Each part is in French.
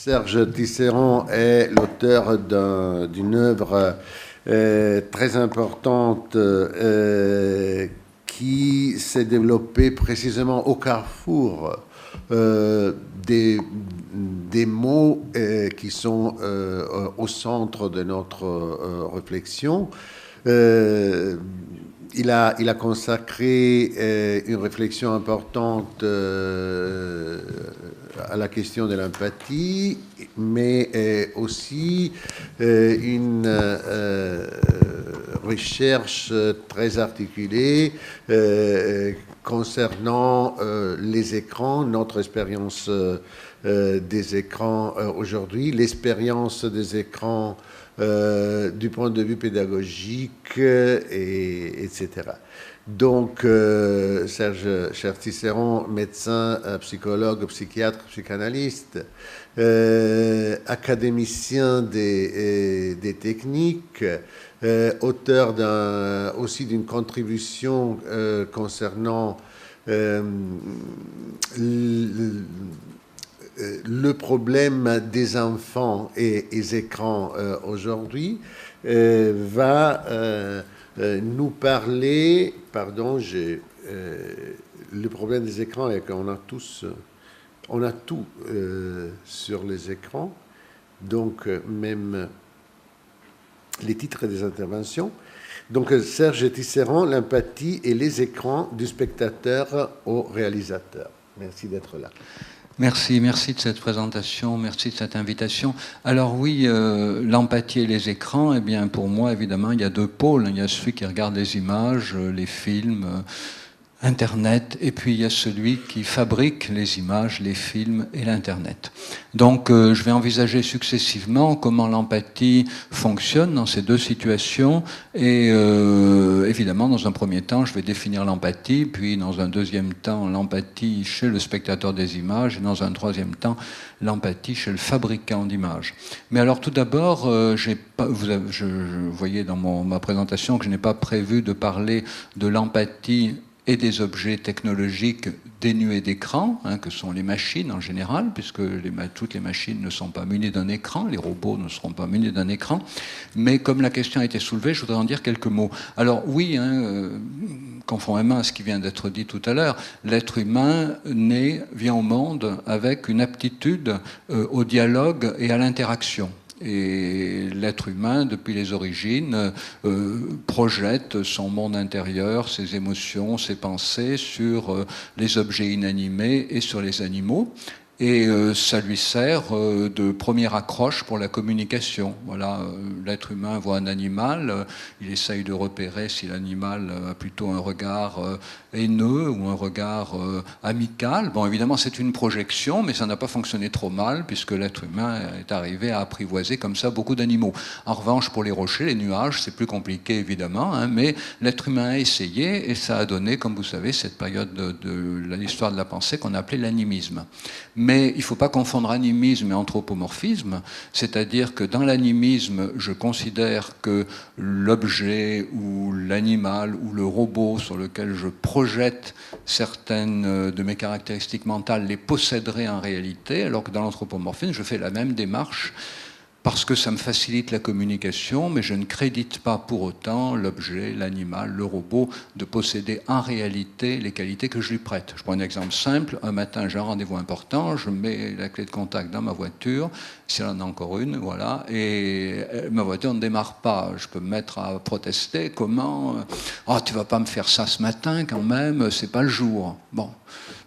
Serge Tisserand est l'auteur d'une œuvre très importante qui s'est développée précisément au carrefour des mots qui sont au centre de notre réflexion. Il a consacré une réflexion importante à la question de l'empathie, mais aussi une recherche très articulée concernant les écrans, notre expérience des écrans aujourd'hui, l'expérience des écrans du point de vue pédagogique, etc. Donc, Serge Tisserand, médecin, psychologue, psychiatre, psychanalyste, académicien des techniques, auteur aussi d'une contribution concernant le problème des enfants et des écrans aujourd'hui, va nous parler, le problème des écrans est qu'on a on a tout sur les écrans, donc même les titres des interventions. Donc Serge Tisserand, l'empathie et les écrans du spectateur au réalisateur. Merci d'être là. Merci de cette présentation, merci de cette invitation. Alors oui, l'empathie et les écrans, eh bien pour moi évidemment il y a deux pôles. Il y a celui qui regarde les images, les films, Internet, et puis il y a celui qui fabrique les images, les films et l'Internet. Donc je vais envisager successivement comment l'empathie fonctionne dans ces deux situations, et évidemment dans un premier temps je vais définir l'empathie, puis dans un deuxième temps l'empathie chez le spectateur des images, et dans un troisième temps l'empathie chez le fabricant d'images. Mais alors tout d'abord, vous voyez dans ma présentation que je n'ai pas prévu de parler de l'empathie et des objets technologiques dénués d'écran, que sont les machines en général, puisque toutes les machines ne sont pas munies d'un écran, les robots ne seront pas munis d'un écran. Mais comme la question a été soulevée, je voudrais en dire quelques mots. Alors oui, conformément à ce qui vient d'être dit tout à l'heure, l'être humain vient au monde avec une aptitude au dialogue et à l'interaction. Et l'être humain, depuis les origines, projette son monde intérieur, ses émotions, ses pensées sur les objets inanimés et sur les animaux. Et ça lui sert de première accroche pour la communication. Voilà, l'être humain voit un animal, il essaye de repérer si l'animal a plutôt un regard haineux ou un regard amical. Bon, évidemment, c'est une projection, mais ça n'a pas fonctionné trop mal, puisque l'être humain est arrivé à apprivoiser comme ça beaucoup d'animaux. En revanche, pour les rochers, les nuages, c'est plus compliqué, évidemment, mais l'être humain a essayé, et ça a donné, comme vous savez, cette période de l'histoire de la pensée qu'on appelait l'animisme. Mais il ne faut pas confondre animisme et anthropomorphisme, c'est-à-dire que dans l'animisme, je considère que l'objet ou l'animal ou le robot sur lequel je projette certaines de mes caractéristiques mentales les posséderait en réalité, alors que dans l'anthropomorphisme, je fais la même démarche parce que ça me facilite la communication, mais je ne crédite pas pour autant l'objet, l'animal, le robot, de posséder en réalité les qualités que je lui prête. Je prends un exemple simple. Un matin, j'ai un rendez-vous important, je mets la clé de contact dans ma voiture, si elle en a encore une, voilà, et ma voiture ne démarre pas. Je peux me mettre à protester. Comment ? Oh, tu vas pas me faire ça ce matin quand même, c'est pas le jour. Bon.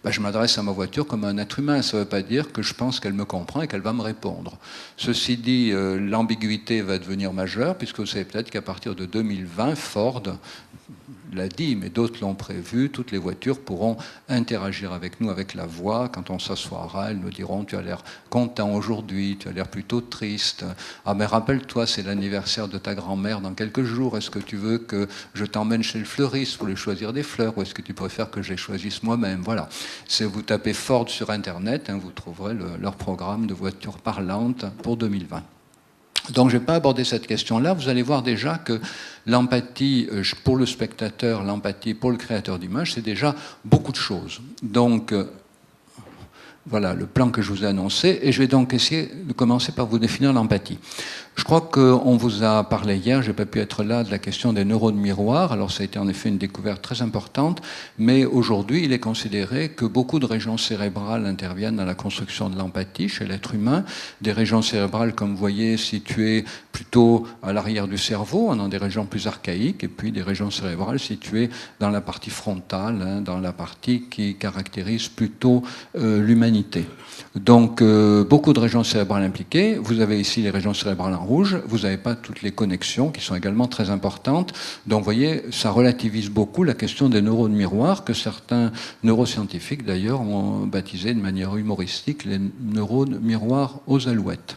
Ben, je m'adresse à ma voiture comme un être humain. Ça ne veut pas dire que je pense qu'elle me comprend et qu'elle va me répondre. Ceci dit, l'ambiguïté va devenir majeure, puisque vous savez peut-être qu'à partir de 2020, Ford l'a dit, mais d'autres l'ont prévu, toutes les voitures pourront interagir avec nous, avec la voix. Quand on s'assoira, elles nous diront « tu as l'air content aujourd'hui, tu as l'air plutôt triste. Ah mais rappelle-toi, c'est l'anniversaire de ta grand-mère dans quelques jours. Est-ce que tu veux que je t'emmène chez le fleuriste pour lui choisir des fleurs, ou est-ce que tu préfères que je les choisisse moi-même ?» Voilà. Si vous tapez Ford sur Internet, vous trouverez leur programme de voitures parlantes pour 2020. Donc je ne vais pas aborder cette question-là. Vous allez voir déjà que l'empathie pour le spectateur, l'empathie pour le créateur d'image, c'est déjà beaucoup de choses. Donc Voilà le plan que je vous ai annoncé, et je vais donc essayer de commencer par vous définir l'empathie. Je crois qu'on vous a parlé hier, je n'ai pas pu être là, de la question des neurones miroirs. Alors ça a été en effet une découverte très importante, mais aujourd'hui il est considéré que beaucoup de régions cérébrales interviennent dans la construction de l'empathie chez l'être humain. Des régions cérébrales, comme vous voyez, situées plutôt à l'arrière du cerveau, dans des régions plus archaïques, et puis des régions cérébrales situées dans la partie frontale, dans la partie qui caractérise plutôt l'humanité. Donc beaucoup de régions cérébrales impliquées. Vous avez ici les régions cérébrales en rouge, vous n'avez pas toutes les connexions qui sont également très importantes. Donc vous voyez, ça relativise beaucoup la question des neurones miroirs, que certains neuroscientifiques d'ailleurs ont baptisé de manière humoristique les neurones miroirs aux alouettes.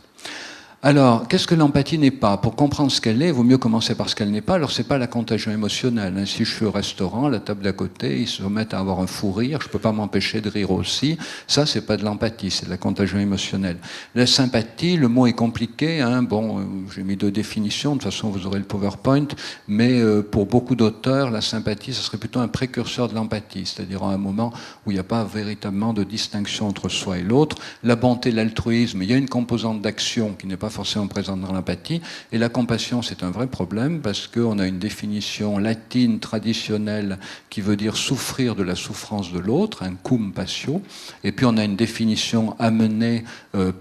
Alors, qu'est-ce que l'empathie n'est pas? Pour comprendre ce qu'elle est, il vaut mieux commencer par ce qu'elle n'est pas. Alors, ce n'est pas la contagion émotionnelle. Si je suis au restaurant, la table d'à côté, ils se mettent à avoir un fou rire, je ne peux pas m'empêcher de rire aussi. Ça, ce n'est pas de l'empathie, c'est de la contagion émotionnelle. La sympathie, le mot est compliqué. Bon, j'ai mis 2 définitions, de toute façon, vous aurez le PowerPoint. Mais pour beaucoup d'auteurs, la sympathie, ce serait plutôt un précurseur de l'empathie, c'est-à-dire à un moment où il n'y a pas véritablement de distinction entre soi et l'autre. La bonté, l'altruisme, il y a une composante d'action qui n'est pas forcément présente dans l'empathie. Et la compassion, c'est un vrai problème parce qu'on a une définition latine traditionnelle qui veut dire souffrir de la souffrance de l'autre, un cum passio. Et puis on a une définition amenée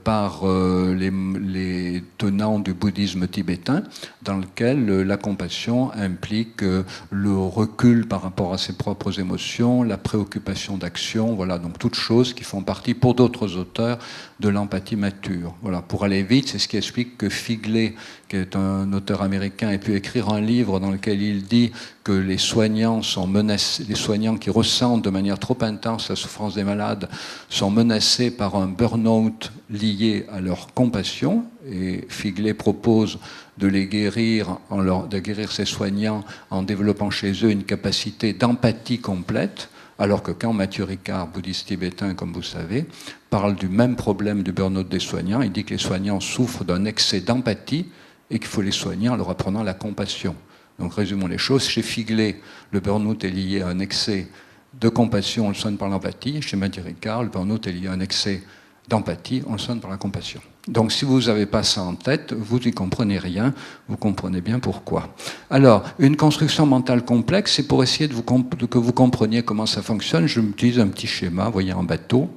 par les tenants du bouddhisme tibétain, dans lequel la compassion implique le recul par rapport à ses propres émotions, la préoccupation d'action, voilà, donc toutes choses qui font partie pour d'autres auteurs de l'empathie mature. Voilà, pour aller vite, c'est ce qui explique que Figley, qui est un auteur américain, ait pu écrire un livre dans lequel il dit que les soignants sont menacés, les soignants qui ressentent de manière trop intense la souffrance des malades sont menacés par un burn-out lié à leur compassion. Et Figley propose de les guérir, de guérir ces soignants en développant chez eux une capacité d'empathie complète. Alors que quand Mathieu Ricard, bouddhiste tibétain, comme vous savez, parle du même problème du burn-out des soignants, il dit que les soignants souffrent d'un excès d'empathie et qu'il faut les soigner en leur apprenant la compassion. Donc résumons les choses. Chez Figley, le burn-out est lié à un excès de compassion, on le soigne par l'empathie. Chez Mathieu Ricard, le burn-out est lié à un excès d'empathie, on le soigne par la compassion. Donc si vous n'avez pas ça en tête, vous n'y comprenez rien, vous comprenez bien pourquoi. Alors, une construction mentale complexe, c'est pour essayer que vous compreniez comment ça fonctionne. Je utilise un petit schéma, vous voyez un bateau.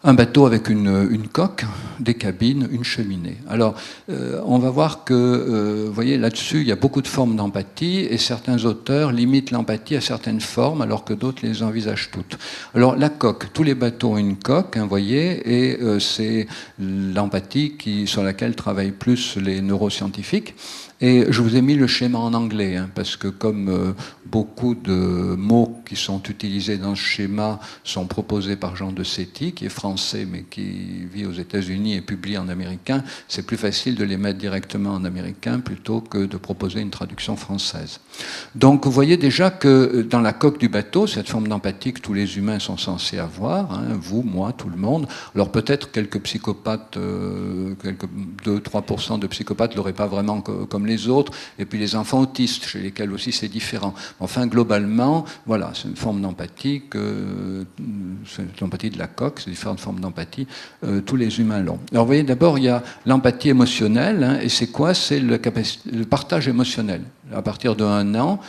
Un bateau avec une coque, des cabines, une cheminée. Alors, on va voir que, vous voyez, là-dessus, il y a beaucoup de formes d'empathie et certains auteurs limitent l'empathie à certaines formes alors que d'autres les envisagent toutes. Alors, la coque, tous les bateaux ont une coque, vous voyez, et c'est l'empathie sur laquelle travaillent plus les neuroscientifiques. Et je vous ai mis le schéma en anglais, parce que comme beaucoup de mots qui sont utilisés dans ce schéma sont proposés par Jean de Séti, qui est français mais qui vit aux États-Unis et publie en américain, c'est plus facile de les mettre directement en américain plutôt que de proposer une traduction française. Donc vous voyez déjà que dans la coque du bateau, cette forme d'empathie que tous les humains sont censés avoir, vous, moi, tout le monde, alors peut-être quelques psychopathes, 2-3% de psychopathes ne l'auraient pas vraiment comme les autres, et puis les enfants autistes, chez lesquels aussi c'est différent. Enfin, globalement, voilà, c'est une forme d'empathie, c'est l'empathie de la coque, c'est différentes formes d'empathie, tous les humains l'ont. Alors, vous voyez, d'abord, il y a l'empathie émotionnelle, et c'est quoi? C'est le partage émotionnel. À partir d'1 an,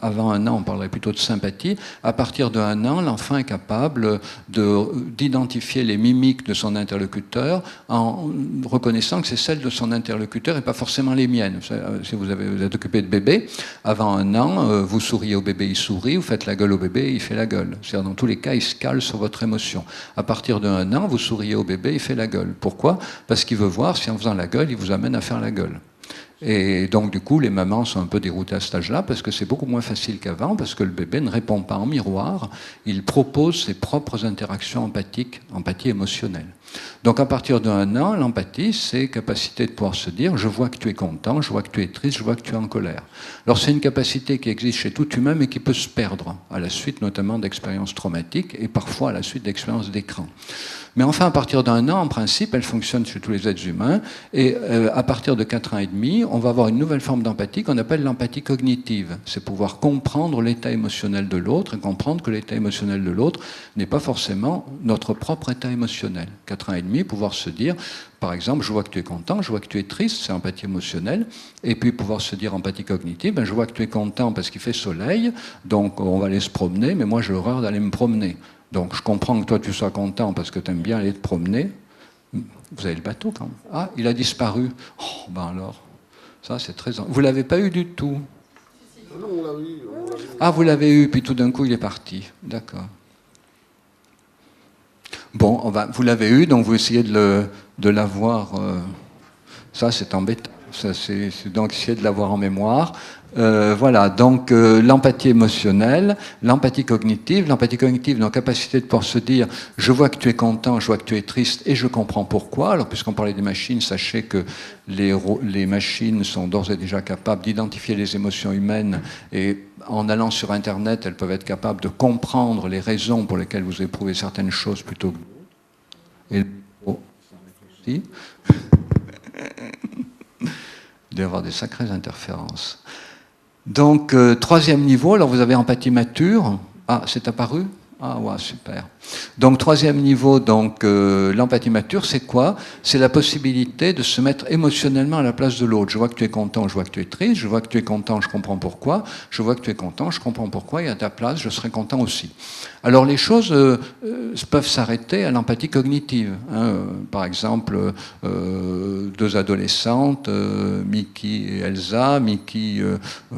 avant 1 an, on parlerait plutôt de sympathie. À partir d'1 an, l'enfant est capable d'identifier les mimiques de son interlocuteur en reconnaissant que c'est celles de son interlocuteur et pas forcément les miennes. Si vous êtes occupé de bébé, avant 1 an, vous souriez au bébé, il sourit, vous faites la gueule au bébé, il fait la gueule. C'est-à-dire, dans tous les cas, il se cale sur votre émotion. À partir d'1 an, vous souriez au bébé, il fait la gueule. Pourquoi? Parce qu'il veut voir si en faisant la gueule, il vous amène à faire la gueule. Et donc, du coup, les mamans sont un peu déroutées à cet âge-là parce que c'est beaucoup moins facile qu'avant, parce que le bébé ne répond pas en miroir, il propose ses propres interactions empathiques, empathie émotionnelle. Donc, à partir d'1 an, l'empathie, c'est capacité de pouvoir se dire « je vois que tu es content, je vois que tu es triste, je vois que tu es en colère ». Alors, c'est une capacité qui existe chez tout humain, mais qui peut se perdre, à la suite notamment d'expériences traumatiques et parfois à la suite d'expériences d'écran. Mais enfin, à partir d'1 an, en principe, elle fonctionne chez tous les êtres humains. Et à partir de 4 ans et demi, on va avoir une nouvelle forme d'empathie qu'on appelle l'empathie cognitive. C'est pouvoir comprendre l'état émotionnel de l'autre et comprendre que l'état émotionnel de l'autre n'est pas forcément notre propre état émotionnel. 4 ans et demi, pouvoir se dire, par exemple, je vois que tu es content, je vois que tu es triste, c'est empathie émotionnelle, et puis pouvoir se dire empathie cognitive, ben, je vois que tu es content parce qu'il fait soleil, donc on va aller se promener, mais moi j'ai horreur d'aller me promener. Donc je comprends que toi tu sois content parce que tu aimes bien aller te promener. Vous avez le bateau quand même. Ah, il a disparu. Oh, ben alors, ça c'est très... Vous ne l'avez pas eu du tout? Non, on l'a eu. Ah, vous l'avez eu, puis tout d'un coup il est parti. D'accord. Bon, vous l'avez eu, donc vous essayez de l'avoir. Ça, c'est embêtant. C'est donc essayer de l'avoir en mémoire. Voilà, donc l'empathie émotionnelle, l'empathie cognitive, donc capacité de pouvoir se dire je vois que tu es content, je vois que tu es triste et je comprends pourquoi. Alors puisqu'on parlait des machines, sachez que les machines sont d'ores et déjà capables d'identifier les émotions humaines et en allant sur Internet, elles peuvent être capables de comprendre les raisons pour lesquelles vous éprouvez certaines choses plutôt que d'autres. Et aussi. Il doit y avoir des sacrées interférences. Donc, troisième niveau, alors vous avez empathie mature. Ah, c'est apparu? Ah, ouais, super. Donc, troisième niveau, donc l'empathie mature, c'est quoi? C'est la possibilité de se mettre émotionnellement à la place de l'autre. Je vois que tu es content, je vois que tu es triste, je vois que tu es content, je comprends pourquoi, je vois que tu es content, je comprends pourquoi, et à ta place, je serai content aussi. Alors, les choses peuvent s'arrêter à l'empathie cognitive. Hein. Par exemple, deux adolescentes, Mickey et Elsa. Mickey,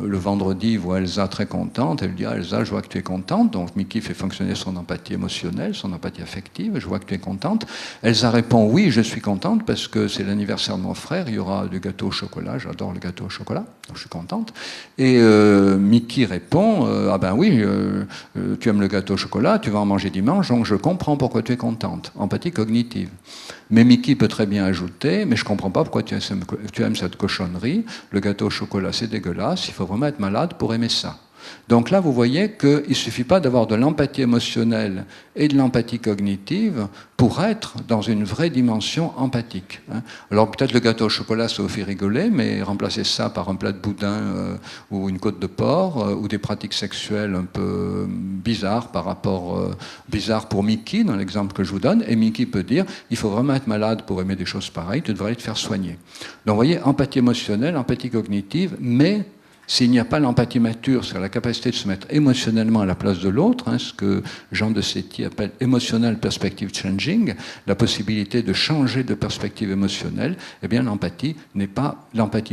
le vendredi, voit Elsa très contente. Elle dit, ah, Elsa, je vois que tu es contente. Donc, Mickey fait fonctionner son empathie émotionnelle, son empathie affective. Je vois que tu es contente. Elsa répond, oui, je suis contente parce que c'est l'anniversaire de mon frère. Il y aura du gâteau au chocolat. J'adore le gâteau au chocolat. Donc, je suis contente. Et Mickey répond, ah ben oui, tu aimes le gâteau au chocolat, tu vas en manger dimanche, donc je comprends pourquoi tu es contente. Empathie cognitive. Mais Mickey peut très bien ajouter, mais je ne comprends pas pourquoi tu aimes cette cochonnerie. Le gâteau au chocolat, c'est dégueulasse. Il faut vraiment être malade pour aimer ça. Donc là, vous voyez qu'il ne suffit pas d'avoir de l'empathie émotionnelle et de l'empathie cognitive pour être dans une vraie dimension empathique. Alors peut-être le gâteau au chocolat, ça vous fait rigoler, mais remplacez ça par un plat de boudin ou une côte de porc ou des pratiques sexuelles un peu bizarres bizarres pour Mickey, dans l'exemple que je vous donne, et Mickey peut dire, il faut vraiment être malade pour aimer des choses pareilles, tu devrais aller te faire soigner. Donc vous voyez, empathie émotionnelle, empathie cognitive, mais s'il n'y a pas l'empathie mature, c'est la capacité de se mettre émotionnellement à la place de l'autre, ce que Jean de Séti appelle emotional perspective changing, la possibilité de changer de perspective émotionnelle, eh bien l'empathie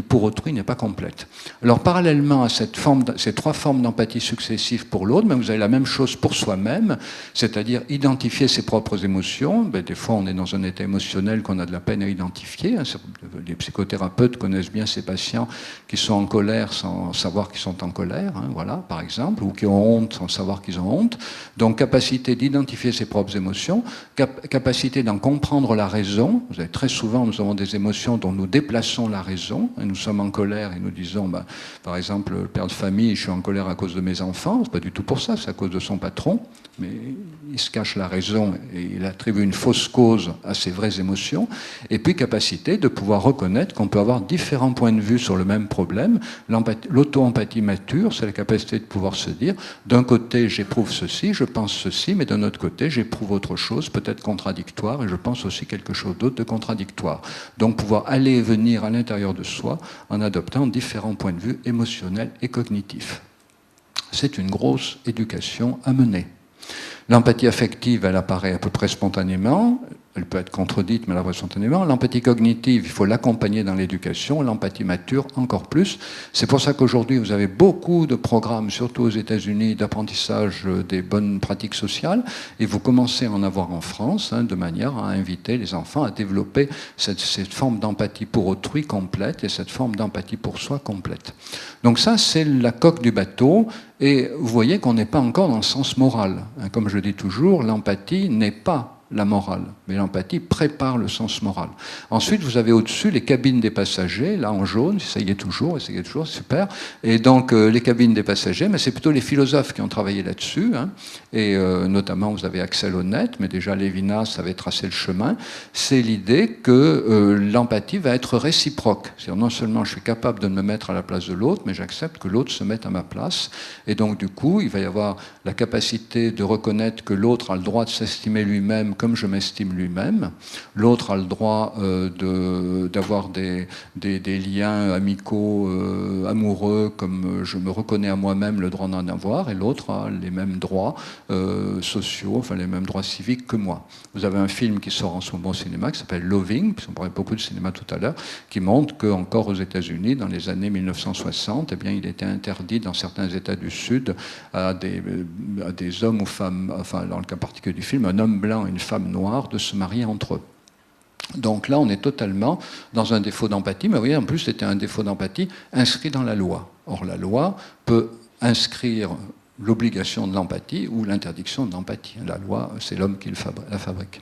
pour autrui n'est pas complète. Alors parallèlement à ces trois formes d'empathie successives pour l'autre, vous avez la même chose pour soi-même, c'est-à-dire identifier ses propres émotions. Des fois on est dans un état émotionnel qu'on a de la peine à identifier. Les psychothérapeutes connaissent bien ces patients qui sont en colère sans savoir qu'ils sont en colère, voilà, par exemple, ou qui ont honte sans savoir qu'ils ont honte. Donc, capacité d'identifier ses propres émotions, capacité d'en comprendre la raison. Vous savez, très souvent, nous avons des émotions dont nous déplaçons la raison. Et nous sommes en colère et nous disons, par exemple, le père de famille, je suis en colère à cause de mes enfants. C'est pas du tout pour ça, c'est à cause de son patron. Mais il se cache la raison et il attribue une fausse cause à ses vraies émotions. Et puis, capacité de pouvoir reconnaître qu'on peut avoir différents points de vue sur le même problème. L'auto-empathie mature, c'est la capacité de pouvoir se dire, d'un côté, j'éprouve ceci, je pense ceci, mais d'un autre côté, j'éprouve autre chose, peut-être contradictoire, et je pense aussi quelque chose d'autre de contradictoire. Donc, pouvoir aller et venir à l'intérieur de soi en adoptant différents points de vue émotionnels et cognitifs. C'est une grosse éducation à mener. L'empathie affective, elle apparaît à peu près spontanément. Elle peut être contredite, mais elle apparaît spontanément. L'empathie cognitive, il faut l'accompagner dans l'éducation. L'empathie mature, encore plus. C'est pour ça qu'aujourd'hui, vous avez beaucoup de programmes, surtout aux États-Unis, d'apprentissage des bonnes pratiques sociales. Et vous commencez à en avoir en France, de manière à inviter les enfants à développer cette forme d'empathie pour autrui complète et cette forme d'empathie pour soi complète. Donc ça, c'est la coque du bateau. Et vous voyez qu'on n'est pas encore dans le sens moral. Comme je dis toujours, l'empathie n'est pas la morale, mais l'empathie prépare le sens moral. Ensuite, vous avez au-dessus les cabines des passagers, là en jaune, essayez toujours, super. Et donc, les cabines des passagers, mais c'est plutôt les philosophes qui ont travaillé là-dessus, hein. Et notamment, vous avez Axel Honneth, mais déjà Lévinas avait tracé le chemin. C'est l'idée que l'empathie va être réciproque. C'est-à-dire, non seulement je suis capable de me mettre à la place de l'autre, mais j'accepte que l'autre se mette à ma place. Et donc, du coup, il va y avoir la capacité de reconnaître que l'autre a le droit de s'estimer lui-même comme je m'estime lui-même. L'autre a le droit d'avoir des liens amicaux, amoureux, comme je me reconnais à moi-même le droit d'en avoir, et l'autre a les mêmes droits sociaux, enfin les mêmes droits civiques que moi. Vous avez un film qui sort en ce moment au cinéma qui s'appelle Loving, puisqu'on parlait beaucoup de cinéma tout à l'heure, qui montre qu'encore aux États-Unis, dans les années 1960, eh bien, il était interdit dans certains États du Sud à des hommes ou femmes, enfin dans le cas particulier du film, un homme blanc et une femme noire, de se marier entre eux. Donc là, on est totalement dans un défaut d'empathie, mais vous voyez, en plus, c'était un défaut d'empathie inscrit dans la loi. Or, la loi peut inscrire l'obligation de l'empathie ou l'interdiction de l'empathie. La loi, c'est l'homme qui la fabrique.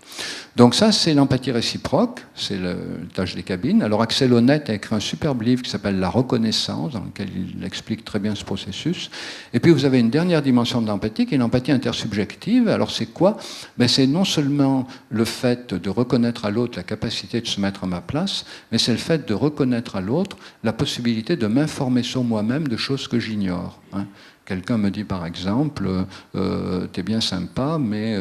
Donc ça, c'est l'empathie réciproque, c'est le tâche des cabines. Alors Axel Honneth a écrit un superbe livre qui s'appelle La reconnaissance, dans lequel il explique très bien ce processus. Et puis vous avez une dernière dimension de l'empathie, qui est l'empathie intersubjective. Alors c'est quoi? Ben, c'est non seulement le fait de reconnaître à l'autre la capacité de se mettre à ma place, mais c'est le fait de reconnaître à l'autre la possibilité de m'informer sur moi-même de choses que j'ignore, hein. Quelqu'un me dit par exemple, t'es bien sympa, mais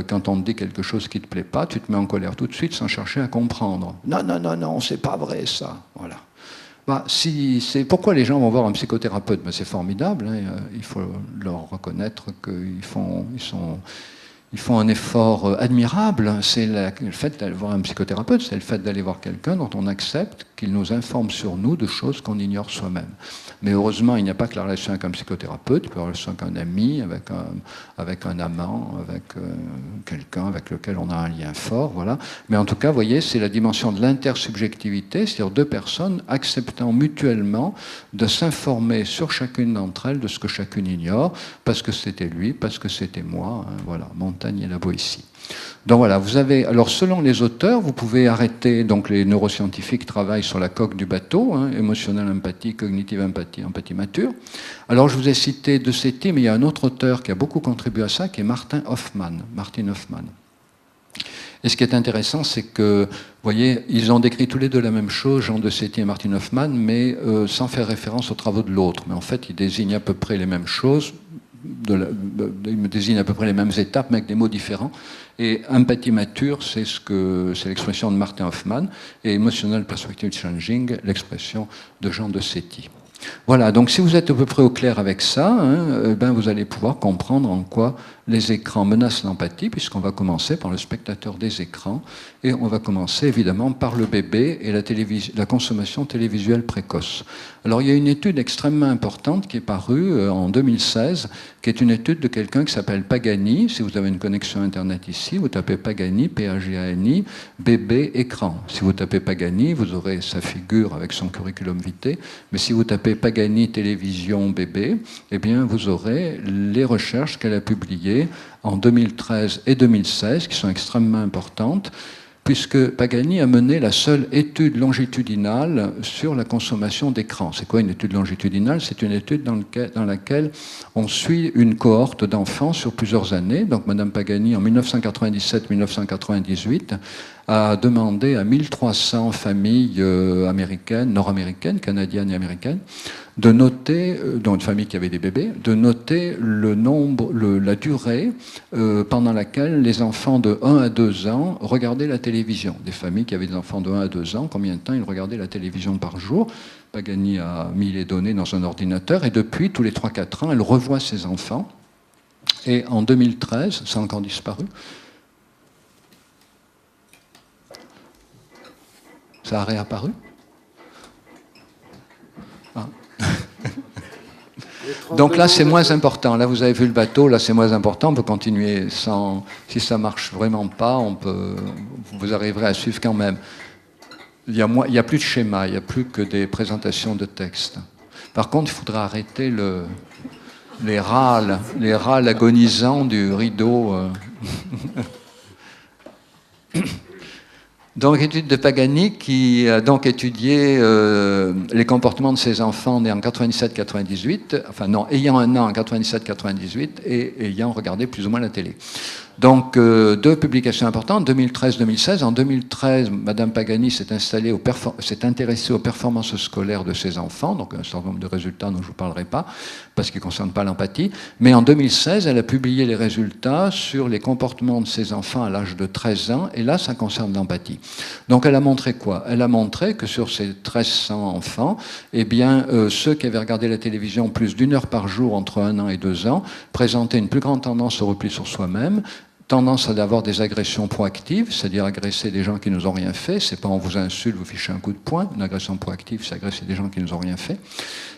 quand on te dit quelque chose qui te plaît pas, tu te mets en colère tout de suite sans chercher à comprendre. Non, c'est pas vrai ça. Voilà. Bah, c'est pourquoi les gens vont voir un psychothérapeute. Ben, c'est formidable, hein, il faut leur reconnaître qu'ils font un effort admirable. C'est le fait d'aller voir un psychothérapeute, c'est le fait d'aller voir quelqu'un dont on accepte qu'il nous informe sur nous de choses qu'on ignore soi-même. Mais heureusement, il n'y a pas que la relation avec un psychothérapeute, il peut y avoir la relation avec un ami, avec un amant, avec quelqu'un avec lequel on a un lien fort, voilà. Mais en tout cas, vous voyez, c'est la dimension de l'intersubjectivité, c'est-à-dire deux personnes acceptant mutuellement de s'informer sur chacune d'entre elles de ce que chacune ignore, parce que c'était lui, parce que c'était moi, hein, voilà, Montaigne et la Boétie. Donc voilà, vous avez, alors selon les auteurs, vous pouvez arrêter, donc les neuroscientifiques travaillent sur la coque du bateau, hein, émotionnelle empathie, cognitive empathie, empathie mature. Alors je vous ai cité De Setti, mais il y a un autre auteur qui a beaucoup contribué à ça, qui est Martin Hoffmann. Et ce qui est intéressant, c'est que, vous voyez, ils ont décrit tous les deux la même chose, Jean De Setti et Martin Hoffmann, mais sans faire référence aux travaux de l'autre. Mais en fait, ils désignent à peu près les mêmes choses, il me désigne à peu près les mêmes étapes, mais avec des mots différents. Et empathie mature, c'est l'expression de Martin Hoffmann, et emotional perspective changing, l'expression de Jean De Setti. Voilà, donc si vous êtes à peu près au clair avec ça, hein, ben vous allez pouvoir comprendre en quoi les écrans menacent l'empathie, puisqu'on va commencer par le spectateur des écrans, et on va commencer évidemment par le bébé et la consommation télévisuelle précoce. Alors il y a une étude extrêmement importante qui est parue en 2016, qui est une étude de quelqu'un qui s'appelle Pagani. Si vous avez une connexion Internet ici, vous tapez Pagani, P-A-G-A-N-I, bébé écran. Si vous tapez Pagani, vous aurez sa figure avec son curriculum vitae, mais si vous tapez Pagani télévision bébé, eh bien vous aurez les recherches qu'elle a publiées en 2013 et 2016, qui sont extrêmement importantes, puisque Pagani a mené la seule étude longitudinale sur la consommation d'écran. C'est quoi une étude longitudinale? C'est une étude dans laquelle on suit une cohorte d'enfants sur plusieurs années. Donc Madame Pagani, en 1997-1998, a demandé à 1300 familles américaines, nord-américaines, canadiennes et américaines, de noter, dans une famille qui avait des bébés, de noter le nombre, la durée pendant laquelle les enfants de 1 à 2 ans regardaient la télévision. Des familles qui avaient des enfants de 1 à 2 ans, combien de temps ils regardaient la télévision par jour. Pagani a mis les données dans un ordinateur et depuis, tous les 3-4 ans, elle revoit ses enfants. Et en 2013, ça a encore disparu. Ça a réapparu? Ah. Donc là, c'est moins important. Là, vous avez vu le bateau, là, c'est moins important. On peut continuer sans... Si ça ne marche vraiment pas, vous arriverez à suivre quand même. Il y a plus de schéma, il n'y a plus que des présentations de texte. Par contre, il faudra arrêter les râles agonisants du rideau. Donc, étude de Pagani qui a donc étudié les comportements de ses enfants nés en 97-98, enfin non, ayant un an en 97-98 et ayant regardé plus ou moins la télé. Donc, deux publications importantes, 2013-2016. En 2013, Madame Pagani s'est intéressée aux performances scolaires de ses enfants, donc un certain nombre de résultats dont je ne vous parlerai pas, parce qu'ils ne concernent pas l'empathie. Mais en 2016, elle a publié les résultats sur les comportements de ses enfants à l'âge de 13 ans, et là, ça concerne l'empathie. Donc, elle a montré quoi? Elle a montré que sur ces 1300 enfants, eh bien, ceux qui avaient regardé la télévision plus d'1 heure par jour entre 1 an et 2 ans présentaient une plus grande tendance au repli sur soi-même, tendance à avoir des agressions proactives, c'est-à-dire agresser des gens qui nous ont rien fait. C'est pas on vous insulte, vous fichez un coup de poing. Une agression proactive, c'est agresser des gens qui nous ont rien fait.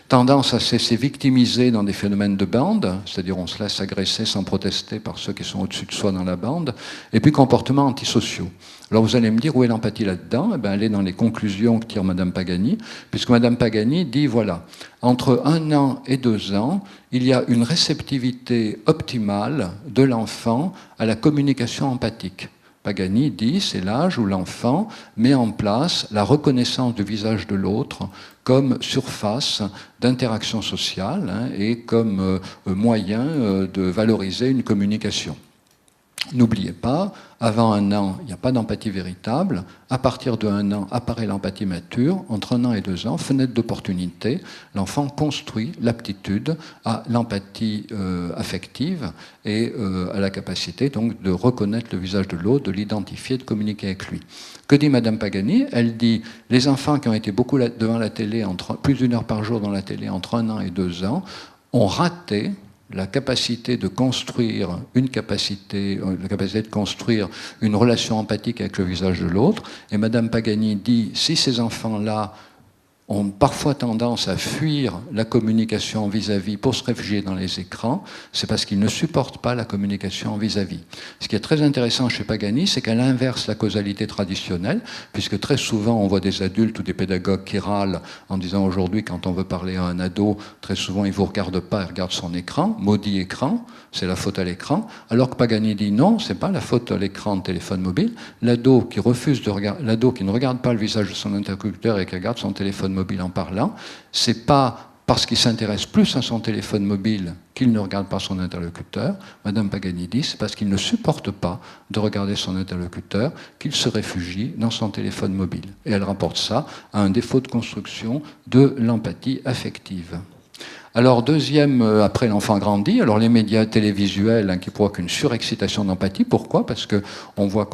Tendance à se victimiser dans des phénomènes de bande, c'est-à-dire on se laisse agresser sans protester par ceux qui sont au-dessus de soi dans la bande. Et puis comportements antisociaux. Alors vous allez me dire où est l'empathie là-dedans? Eh bien, elle est dans les conclusions que tire Madame Pagani, puisque Madame Pagani dit voilà, entre 1 an et 2 ans, il y a une réceptivité optimale de l'enfant à la communication empathique. Pagani dit c'est l'âge où l'enfant met en place la reconnaissance du visage de l'autre comme surface d'interaction sociale et comme moyen de valoriser une communication. N'oubliez pas, avant 1 an, il n'y a pas d'empathie véritable. À partir de 1 an, apparaît l'empathie mature. Entre 1 an et 2 ans, fenêtre d'opportunité, l'enfant construit l'aptitude à l'empathie affective et à la capacité donc de reconnaître le visage de l'autre, de l'identifier, de communiquer avec lui. Que dit Madame Pagani? Elle dit les enfants qui ont été beaucoup devant la télé, plus d'1 heure par jour dans la télé entre 1 an et 2 ans, ont raté la capacité de construire de construire une relation empathique avec le visage de l'autre. Et Madame Pagani dit, si ces enfants-là ont parfois tendance à fuir la communication vis-à-vis pour se réfugier dans les écrans, c'est parce qu'ils ne supportent pas la communication vis-à-vis. Ce qui est très intéressant chez Pagani, c'est qu'elle inverse la causalité traditionnelle, puisque très souvent on voit des adultes ou des pédagogues qui râlent en disant aujourd'hui quand on veut parler à un ado, très souvent il ne vous regarde pas, il regarde son écran, maudit écran, c'est la faute à l'écran, alors que Pagani dit non, c'est pas la faute à l'écran de téléphone mobile, l'ado qui ne regarde pas le visage de son interlocuteur et qui regarde son téléphone mobile en parlant, c'est pas parce qu'il s'intéresse plus à son téléphone mobile qu'il ne regarde pas son interlocuteur. Madame Pagani dit, c'est parce qu'il ne supporte pas de regarder son interlocuteur qu'il se réfugie dans son téléphone mobile. Et elle rapporte ça à un défaut de construction de l'empathie affective. Alors, deuxième, après l'enfant grandit, alors les médias télévisuels qui provoquent une surexcitation d'empathie. Pourquoi? Parce qu'on voit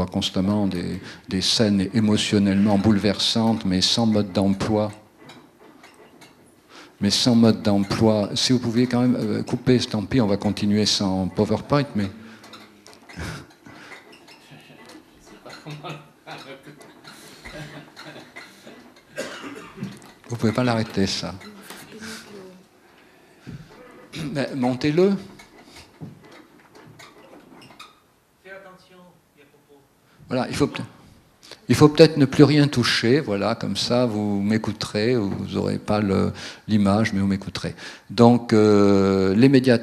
constamment des scènes émotionnellement bouleversantes, mais sans mode d'emploi. Si vous pouviez quand même couper, tant pis, on va continuer sans PowerPoint, mais... Vous pouvez pas l'arrêter, ça. Mais montez-le. Fais attention, Jacopo. Voilà, il faut peut-être ne plus rien toucher, voilà, comme ça vous m'écouterez, vous n'aurez pas l'image, mais vous m'écouterez. Donc les médias,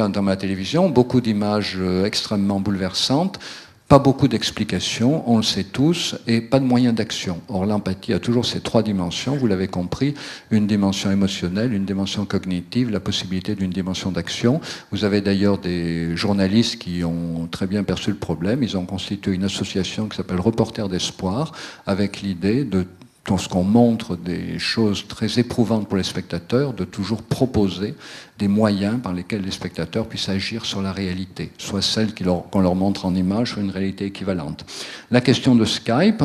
notamment la télévision, beaucoup d'images extrêmement bouleversantes, pas beaucoup d'explications, on le sait tous, et pas de moyens d'action. Or, l'empathie a toujours ces 3 dimensions, vous l'avez compris, une dimension émotionnelle, une dimension cognitive, la possibilité d'une dimension d'action. Vous avez d'ailleurs des journalistes qui ont très bien perçu le problème, ils ont constitué une association qui s'appelle Reporters d'Espoir, avec l'idée de lorsqu'on montre des choses très éprouvantes pour les spectateurs, de toujours proposer des moyens par lesquels les spectateurs puissent agir sur la réalité, soit celle qu'on leur montre en image, soit une réalité équivalente. La question de Skype,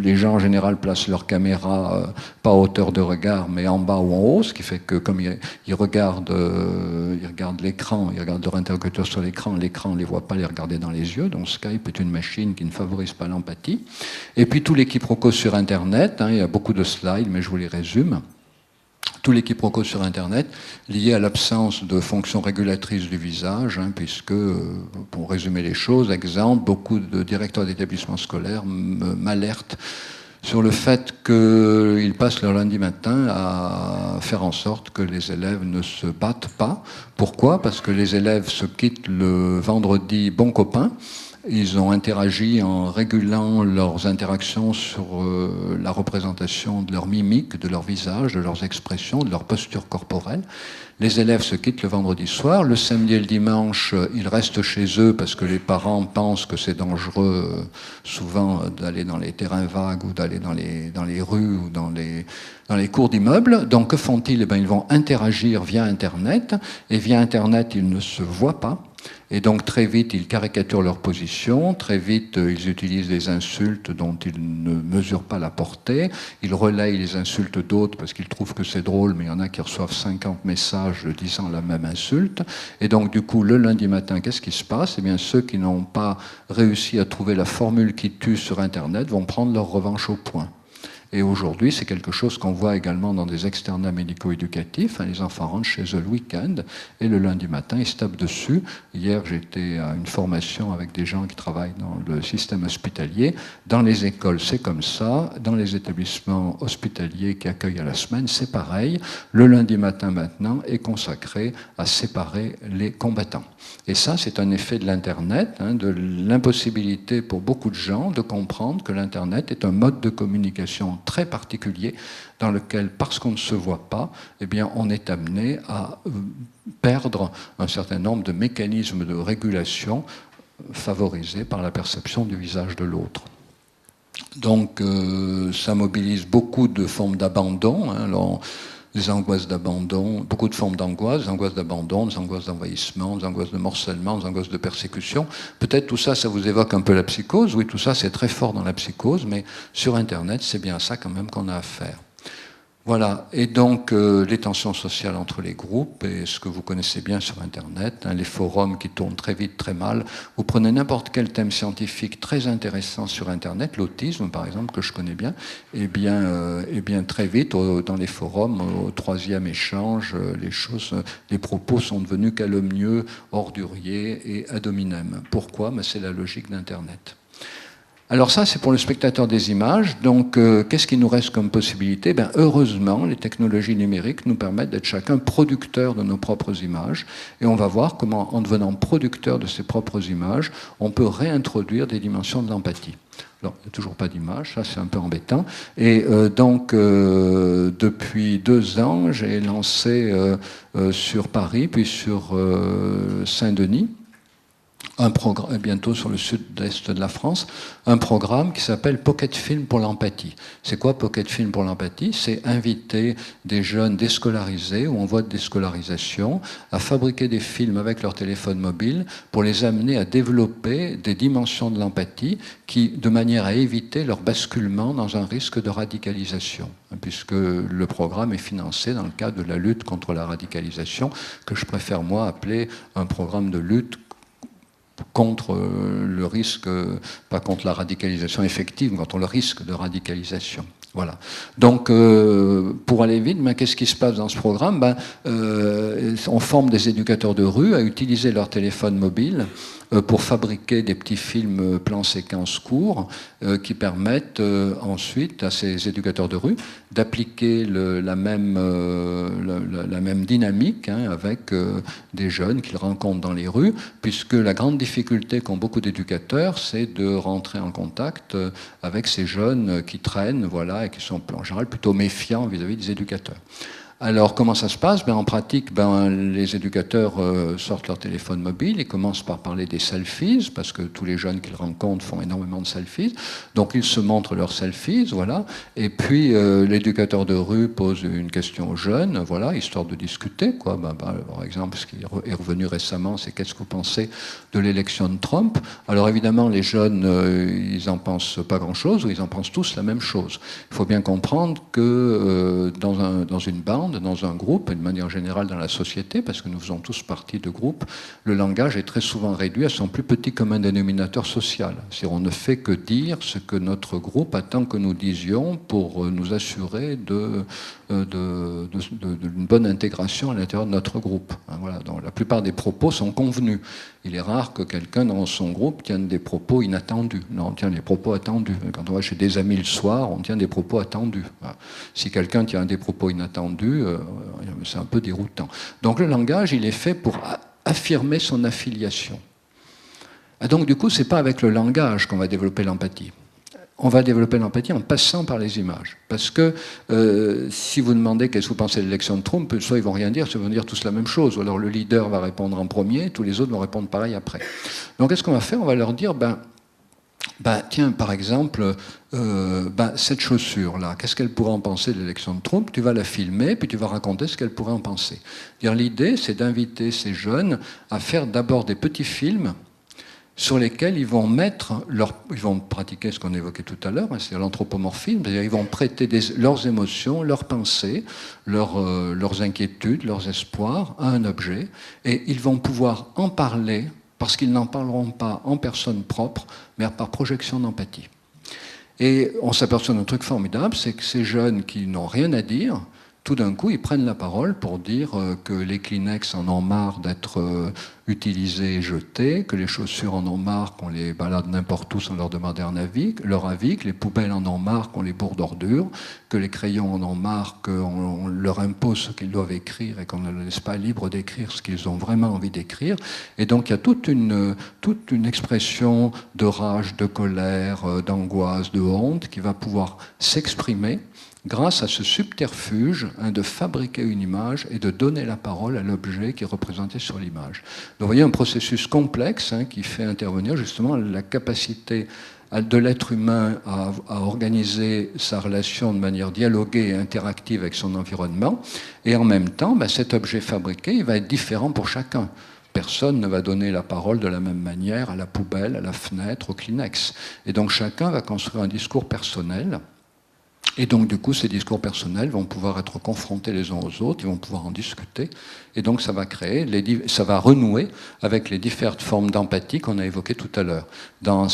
les gens en général placent leur caméra pas à hauteur de regard, mais en bas ou en haut, ce qui fait que comme ils regardent l'écran, ils regardent leur interlocuteur sur l'écran ne les voit pas les regarder dans les yeux, donc Skype est une machine qui ne favorise pas l'empathie. Et puis tous les quiproquos sur Internet, il y a beaucoup de slides, mais je vous les résume. Tous les quiproquos sur Internet liés à l'absence de fonction régulatrice du visage, puisque, pour résumer les choses, exemple, beaucoup de directeurs d'établissements scolaires m'alertent sur le fait qu'ils passent leur lundi matin à faire en sorte que les élèves ne se battent pas. Pourquoi? Parce que les élèves se quittent le vendredi bon copain, Ils ont interagi en régulant leurs interactions sur la représentation de leur mimique, de leur visage, de leurs expressions, de leur posture corporelle. Les élèves se quittent le vendredi soir. Le samedi et le dimanche, ils restent chez eux parce que les parents pensent que c'est dangereux souvent d'aller dans les terrains vagues ou d'aller dans les rues ou dans les cours d'immeubles. Donc que font-ils? Eh bien, ils vont interagir via Internet. Et via Internet, ils ne se voient pas. Et donc très vite, ils caricaturent leur position, très vite, ils utilisent des insultes dont ils ne mesurent pas la portée, ils relayent les insultes d'autres parce qu'ils trouvent que c'est drôle, mais il y en a qui reçoivent 50 messages disant la même insulte. Et donc du coup, le lundi matin, qu'est-ce qui se passe? Eh bien, ceux qui n'ont pas réussi à trouver la formule qui tue sur Internet vont prendre leur revanche au poing. Et aujourd'hui, c'est quelque chose qu'on voit également dans des externats médico-éducatifs. Les enfants rentrent chez eux le week-end et le lundi matin, ils se tapent dessus. Hier, j'étais à une formation avec des gens qui travaillent dans le système hospitalier. Dans les écoles, c'est comme ça. Dans les établissements hospitaliers qui accueillent à la semaine, c'est pareil. Le lundi matin, maintenant, est consacré à séparer les combattants. Et ça, c'est un effet de l'Internet, de l'impossibilité pour beaucoup de gens de comprendre que l'Internet est un mode de communication très particulier dans lequel, parce qu'on ne se voit pas, eh bien, on est amené à perdre un certain nombre de mécanismes de régulation favorisés par la perception du visage de l'autre. Donc, ça mobilise beaucoup de formes d'abandon. Des angoisses d'abandon, beaucoup de formes d'angoisse, des angoisses d'abandon, des angoisses d'envahissement, des angoisses de morcellement, des angoisses de persécution. Peut-être tout ça, ça vous évoque un peu la psychose. Oui, tout ça, c'est très fort dans la psychose, mais sur Internet, c'est bien ça quand même qu'on a à faire. Voilà, et donc les tensions sociales entre les groupes, et ce que vous connaissez bien sur Internet, les forums qui tournent très vite, très mal. Vous prenez n'importe quel thème scientifique très intéressant sur Internet, l'autisme par exemple, que je connais bien, et bien très vite, dans les forums, au troisième échange, les propos sont devenus calomnieux, orduriers et ad hominem. Pourquoi? C'est la logique d'Internet. Alors ça, c'est pour le spectateur des images. Donc, qu'est-ce qui nous reste comme possibilité? Heureusement, les technologies numériques nous permettent d'être chacun producteur de nos propres images. Et on va voir comment, en devenant producteur de ses propres images, on peut réintroduire des dimensions de l'empathie. Alors, il n'y a toujours pas d'image, ça c'est un peu embêtant. Et donc, depuis 2 ans, j'ai lancé sur Paris, puis sur Saint-Denis, un programme, bientôt sur le sud-est de la France, un programme qui s'appelle Pocket Film pour l'empathie. C'est quoi Pocket Film pour l'empathie? C'est inviter des jeunes déscolarisés ou en voie de déscolarisation à fabriquer des films avec leur téléphone mobile pour les amener à développer des dimensions de l'empathie de manière à éviter leur basculement dans un risque de radicalisation, puisque le programme est financé dans le cadre de la lutte contre la radicalisation, que je préfère moi appeler un programme de lutte contre le risque, pas contre la radicalisation effective, mais contre le risque de radicalisation. Voilà. Donc, pour aller vite, qu'est-ce qui se passe dans ce programme? On forme des éducateurs de rue à utiliser leur téléphone mobile pour fabriquer des petits films plans séquences courts qui permettent ensuite à ces éducateurs de rue d'appliquer la même dynamique avec des jeunes qu'ils rencontrent dans les rues, puisque la grande difficulté qu'ont beaucoup d'éducateurs, c'est de rentrer en contact avec ces jeunes qui traînent, voilà, et qui sont en général plutôt méfiants vis-à-vis des éducateurs. Alors, comment ça se passe? En pratique, les éducateurs sortent leur téléphone mobile, ils commencent par parler des selfies, parce que tous les jeunes qu'ils rencontrent font énormément de selfies. Donc, ils se montrent leurs selfies, voilà. Et puis, l'éducateur de rue pose une question aux jeunes, voilà, histoire de discuter, quoi. Par exemple, ce qui est revenu récemment, c'est qu'est-ce que vous pensez de l'élection de Trump? Alors, évidemment, les jeunes, ils en pensent pas grand-chose, ou ils en pensent tous la même chose. Il faut bien comprendre que dans une bande, dans un groupe, et de manière générale dans la société, parce que nous faisons tous partie de groupes, le langage est très souvent réduit à son plus petit commun dénominateur social. C'est-à-dire, on ne fait que dire ce que notre groupe attend que nous disions pour nous assurer d'une bonne intégration à l'intérieur de notre groupe. Voilà, donc la plupart des propos sont convenus. Il est rare que quelqu'un dans son groupe tienne des propos inattendus. Non, on tient des propos attendus. Quand on va chez des amis le soir, on tient des propos attendus. Voilà. Si quelqu'un tient des propos inattendus, c'est un peu déroutant. Donc le langage, il est fait pour affirmer son affiliation. Et donc, du coup, ce n'est pas avec le langage qu'on va développer l'empathie. On va développer l'empathie en passant par les images. Parce que si vous demandez qu'est-ce que vous pensez de l'élection de Trump, soit ils vont rien dire, soit ils vont dire tous la même chose. Ou alors le leader va répondre en premier, tous les autres vont répondre pareil après. Donc qu'est-ce qu'on va faire? On va leur dire, tiens, par exemple, cette chaussure-là, qu'est-ce qu'elle pourrait en penser de l'élection de Trump? Tu vas la filmer, puis tu vas raconter ce qu'elle pourrait en penser. L'idée, c'est d'inviter ces jeunes à faire d'abord des petits films sur lesquels ils vont ils vont pratiquer ce qu'on évoquait tout à l'heure, c'est-à-dire l'anthropomorphisme, c'est-à-dire ils vont prêter leurs émotions, leurs pensées, leurs inquiétudes, leurs espoirs à un objet, et ils vont pouvoir en parler, parce qu'ils n'en parleront pas en personne propre, mais par projection d'empathie. Et on s'aperçoit d'un truc formidable, c'est que ces jeunes qui n'ont rien à dire, tout d'un coup, ils prennent la parole pour dire que les Kleenex en ont marre d'être utilisés et jetés, que les chaussures en ont marre qu'on les balade n'importe où sans leur demander leur avis, que les poubelles en ont marre qu'on les bourre d'ordures, que les crayons en ont marre qu'on leur impose ce qu'ils doivent écrire et qu'on ne les laisse pas libres d'écrire ce qu'ils ont vraiment envie d'écrire. Et donc il y a toute une expression de rage, de colère, d'angoisse, de honte qui va pouvoir s'exprimer grâce à ce subterfuge de fabriquer une image et de donner la parole à l'objet qui est représenté sur l'image. Donc vous voyez un processus complexe qui fait intervenir justement la capacité de l'être humain à organiser sa relation de manière dialoguée et interactive avec son environnement, et en même temps, cet objet fabriqué, il va être différent pour chacun. Personne ne va donner la parole de la même manière à la poubelle, à la fenêtre, au Kleenex. Et donc chacun va construire un discours personnel. Et donc, du coup, ces discours personnels vont pouvoir être confrontés les uns aux autres, ils vont pouvoir en discuter. Et donc, ça va ça va renouer avec les différentes formes d'empathie qu'on a évoquées tout à l'heure. Dans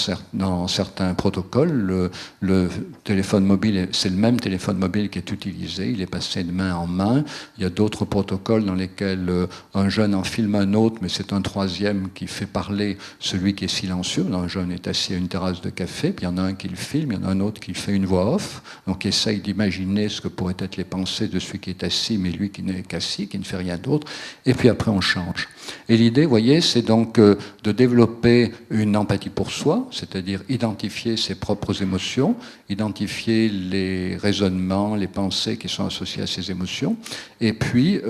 certains protocoles, le téléphone mobile, c'est le même téléphone mobile qui est utilisé, il est passé de main en main. Il y a d'autres protocoles dans lesquels un jeune en filme un autre, mais c'est un troisième qui fait parler celui qui est silencieux. Un jeune est assis à une terrasse de café, puis il y en a un qui le filme, il y en a un autre qui fait une voix off. Donc, essaye d'imaginer ce que pourraient être les pensées de celui qui est assis, mais lui qui n'est qu'assis, qui ne fait rien d'autre, et puis après on change. Et l'idée, vous voyez, c'est donc de développer une empathie pour soi, c'est-à-dire identifier ses propres émotions, identifier les raisonnements, les pensées qui sont associées à ces émotions, et puis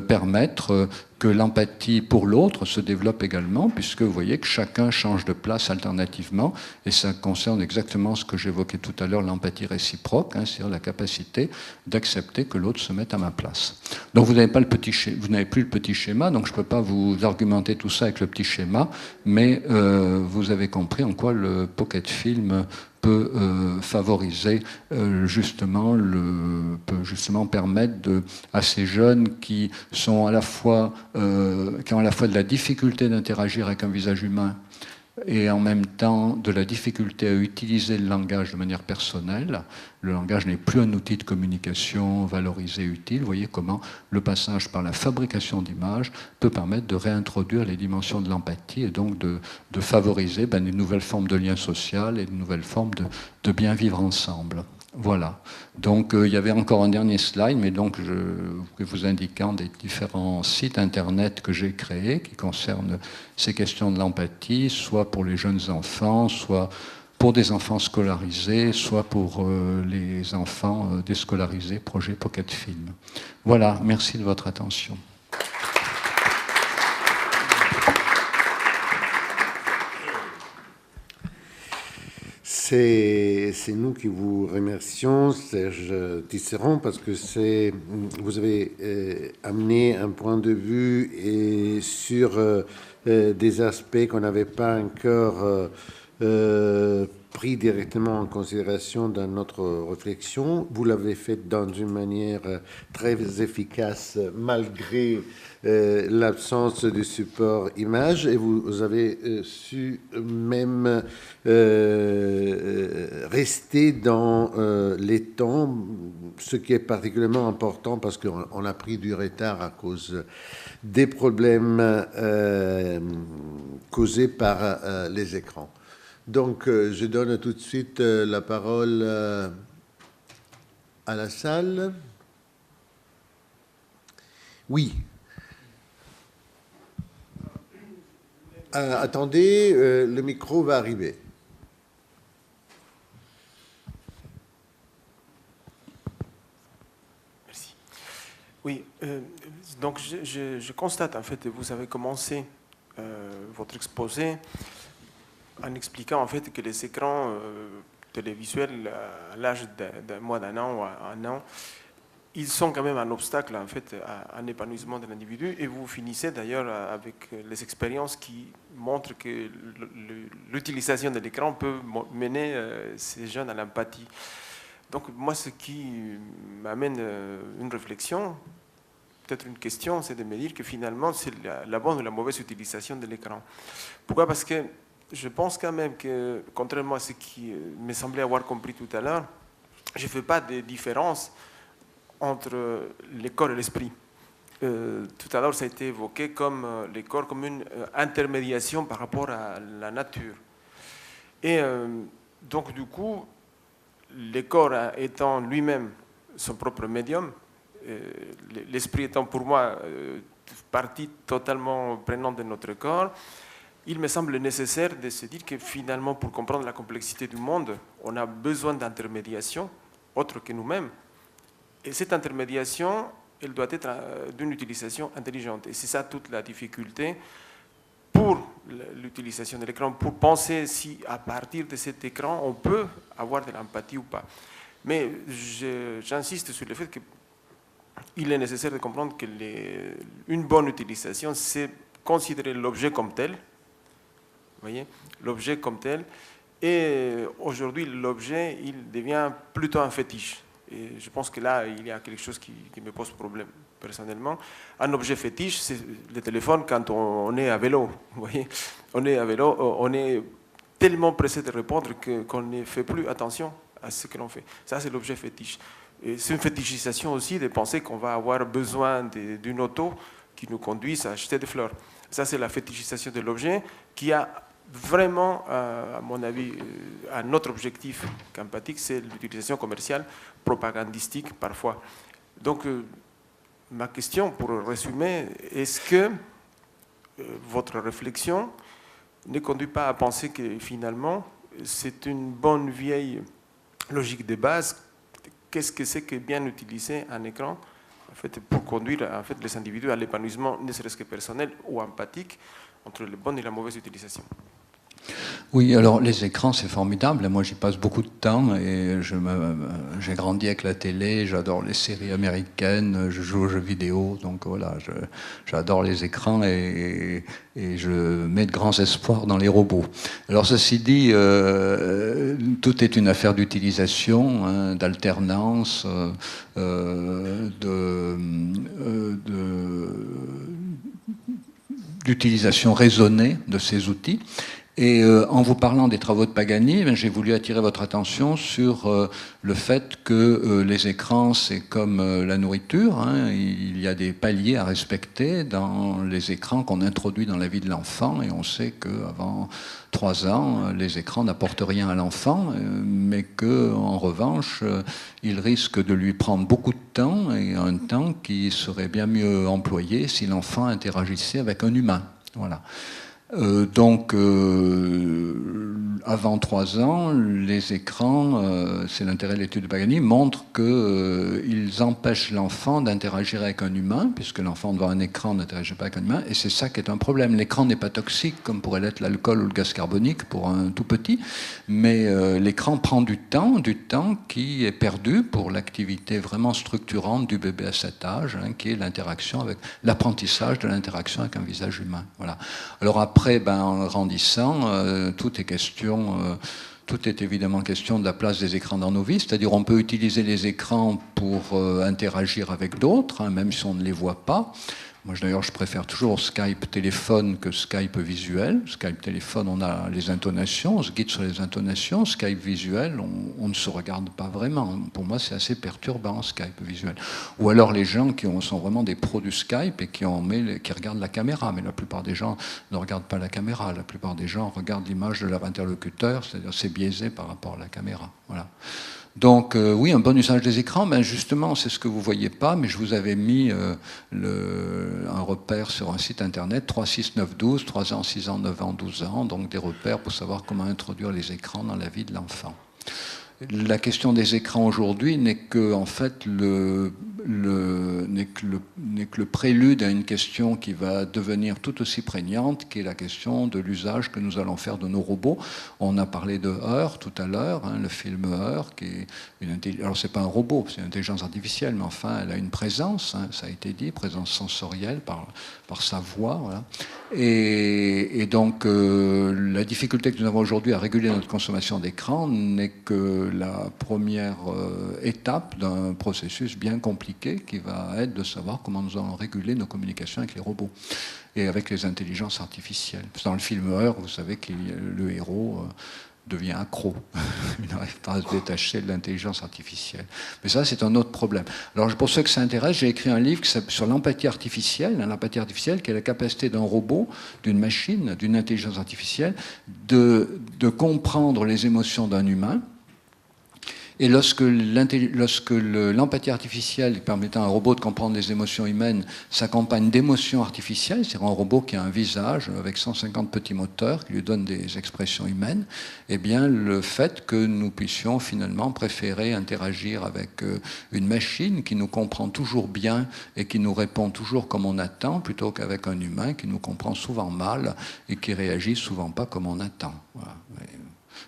permettre que l'empathie pour l'autre se développe également, puisque vous voyez que chacun change de place alternativement, et ça concerne exactement ce que j'évoquais tout à l'heure, l'empathie réciproque, c'est-à-dire la capacité d'accepter que l'autre se mette à ma place. Donc vous n'avez plus le petit schéma, donc je ne peux pas vous argumenter tout ça avec le petit schéma, mais vous avez compris en quoi le pocket film peut favoriser peut justement permettre à ces jeunes qui ont à la fois de la difficulté d'interagir avec un visage humain et en même temps de la difficulté à utiliser le langage de manière personnelle. Le langage n'est plus un outil de communication valorisé, utile. Vous voyez comment le passage par la fabrication d'images peut permettre de réintroduire les dimensions de l'empathie et donc de favoriser des nouvelles formes de liens sociaux et de nouvelles formes de bien vivre ensemble. Voilà. Donc il y avait encore un dernier slide, mais donc vous indiquant des différents sites internet que j'ai créés qui concernent ces questions de l'empathie, soit pour les jeunes enfants, soit pour des enfants scolarisés, soit pour les enfants déscolarisés, projet Pocket Film. Voilà, merci de votre attention. C'est nous qui vous remercions, Serge Tisserand, parce que vous avez amené un point de vue et sur des aspects qu'on n'avait pas encore pris directement en considération dans notre réflexion. Vous l'avez fait dans une manière très efficace, malgré l'absence du support image, et vous avez su même rester dans les temps, ce qui est particulièrement important parce qu'on a pris du retard à cause des problèmes causés par les écrans. Donc, je donne tout de suite la parole à la salle. Oui. Attendez, le micro va arriver. Merci. Oui, donc je constate en fait, vous avez commencé votre exposé en expliquant en fait que les écrans télévisuels à l'âge d'un mois, d'un an ou un an, ils sont quand même un obstacle en fait à un épanouissement de l'individu. Et vous finissez d'ailleurs avec les expériences qui montrent que l'utilisation de l'écran peut mener ces jeunes à l'empathie. Donc moi, ce qui m'amène une réflexion, peut-être une question, c'est de me dire que finalement, c'est la bonne ou la mauvaise utilisation de l'écran. Pourquoi? Parce que je pense quand même que, contrairement à ce qui me semblait avoir compris tout à l'heure, je ne fais pas de différence entre le corps et l'esprit. Tout à l'heure, ça a été évoqué comme le corps comme une intermédiation par rapport à la nature. Et donc, du coup, le corps étant lui-même son propre médium, l'esprit étant pour moi partie totalement prenante de notre corps, il me semble nécessaire de se dire que finalement, pour comprendre la complexité du monde, on a besoin d'intermédiation autre que nous-mêmes. Et cette intermédiation, elle doit être d'une utilisation intelligente. Et c'est ça toute la difficulté pour l'utilisation de l'écran, pour penser si à partir de cet écran, on peut avoir de l'empathie ou pas. Mais j'insiste sur le fait qu'il est nécessaire de comprendre que une bonne utilisation, c'est considérer l'objet comme tel, vous voyez, l'objet comme tel, et aujourd'hui, l'objet, il devient plutôt un fétiche. Et je pense que là, il y a quelque chose qui me pose problème personnellement. Un objet fétiche, c'est le téléphone quand on est à vélo. Vous voyez, on est à vélo, on est tellement pressé de répondre qu'on ne fait plus attention à ce que l'on fait. Ça, c'est l'objet fétiche. Et c'est une fétichisation aussi de penser qu'on va avoir besoin d'une auto qui nous conduise à acheter des fleurs. Ça, c'est la fétichisation de l'objet qui a vraiment, à mon avis, un autre objectif qu'empathique, c'est l'utilisation commerciale, propagandistique parfois. Donc, ma question, pour résumer, est-ce que votre réflexion ne conduit pas à penser que finalement, c'est une bonne vieille logique de base? Qu'est-ce que c'est que bien utiliser un écran en fait, pour conduire en fait, les individus à l'épanouissement, ne serait-ce que personnel ou empathique, entre la bonne et la mauvaise utilisation? Oui, alors les écrans, c'est formidable. Moi, j'y passe beaucoup de temps et j'ai grandi avec la télé, j'adore les séries américaines, je joue aux jeux vidéo, donc voilà, j'adore les écrans et je mets de grands espoirs dans les robots. Alors, ceci dit, tout est une affaire d'utilisation, hein, d'alternance, d'utilisation raisonnée de ces outils. Et en vous parlant des travaux de Pagani, j'ai voulu attirer votre attention sur le fait que les écrans, c'est comme la nourriture, hein, il y a des paliers à respecter dans les écrans qu'on introduit dans la vie de l'enfant, et on sait qu'avant 3 ans, les écrans n'apportent rien à l'enfant, mais qu'en revanche, ils risquent de lui prendre beaucoup de temps, et un temps qui serait bien mieux employé si l'enfant interagissait avec un humain. Voilà. Donc, avant 3 ans, les écrans, c'est l'intérêt de l'étude de Pagani, montrent qu'ils empêchent l'enfant d'interagir avec un humain, puisque l'enfant devant un écran n'interagit pas avec un humain, et c'est ça qui est un problème. L'écran n'est pas toxique, comme pourrait l'être l'alcool ou le gaz carbonique pour un tout petit, mais l'écran prend du temps qui est perdu pour l'activité vraiment structurante du bébé à cet âge, hein, qui est l'interaction avec l'apprentissage de l'interaction avec un visage humain. Voilà. Alors après, en grandissant, tout est évidemment question de la place des écrans dans nos vies, c'est-à-dire on peut utiliser les écrans pour interagir avec d'autres, hein, même si on ne les voit pas. Moi, d'ailleurs, je préfère toujours Skype téléphone que Skype visuel. Skype téléphone, on a les intonations, on se guide sur les intonations. Skype visuel, on ne se regarde pas vraiment. Pour moi, c'est assez perturbant, Skype visuel. Ou alors les gens qui sont vraiment des pros du Skype et qui regardent la caméra. Mais la plupart des gens ne regardent pas la caméra. La plupart des gens regardent l'image de leur interlocuteur, c'est-à-dire c'est biaisé par rapport à la caméra. Voilà. Donc oui, un bon usage des écrans, ben justement, c'est ce que vous ne voyez pas, mais je vous avais mis un repère sur un site internet, 3, 6, 9, 12, 3 ans, 6 ans, 9 ans, 12 ans, donc des repères pour savoir comment introduire les écrans dans la vie de l'enfant. La question des écrans aujourd'hui n'est que, en fait, n'est que le prélude à une question qui va devenir tout aussi prégnante, qui est la question de l'usage que nous allons faire de nos robots. On a parlé de Her tout à l'heure, hein, le film Her, qui est alors c'est pas un robot, c'est une intelligence artificielle, mais enfin elle a une présence, hein, ça a été dit, présence sensorielle par sa voix, voilà. Et donc la difficulté que nous avons aujourd'hui à réguler notre consommation d'écran n'est que la première étape d'un processus bien compliqué qui va être de savoir comment nous allons réguler nos communications avec les robots et avec les intelligences artificielles. Dans le film Her, vous savez que le héros devient accro. Il n'arrive pas à se détacher de l'intelligence artificielle. Mais ça, c'est un autre problème. Alors, pour ceux que ça intéresse, j'ai écrit un livre sur l'empathie artificielle. L'empathie artificielle, qui est la capacité d'un robot, d'une machine, d'une intelligence artificielle, de comprendre les émotions d'un humain. Et lorsque l'empathie artificielle permettant à un robot de comprendre les émotions humaines s'accompagne d'émotions artificielles, c'est-à-dire un robot qui a un visage avec 150 petits moteurs qui lui donnent des expressions humaines, eh bien le fait que nous puissions finalement préférer interagir avec une machine qui nous comprend toujours bien et qui nous répond toujours comme on attend, plutôt qu'avec un humain qui nous comprend souvent mal et qui réagit souvent pas comme on attend. Voilà.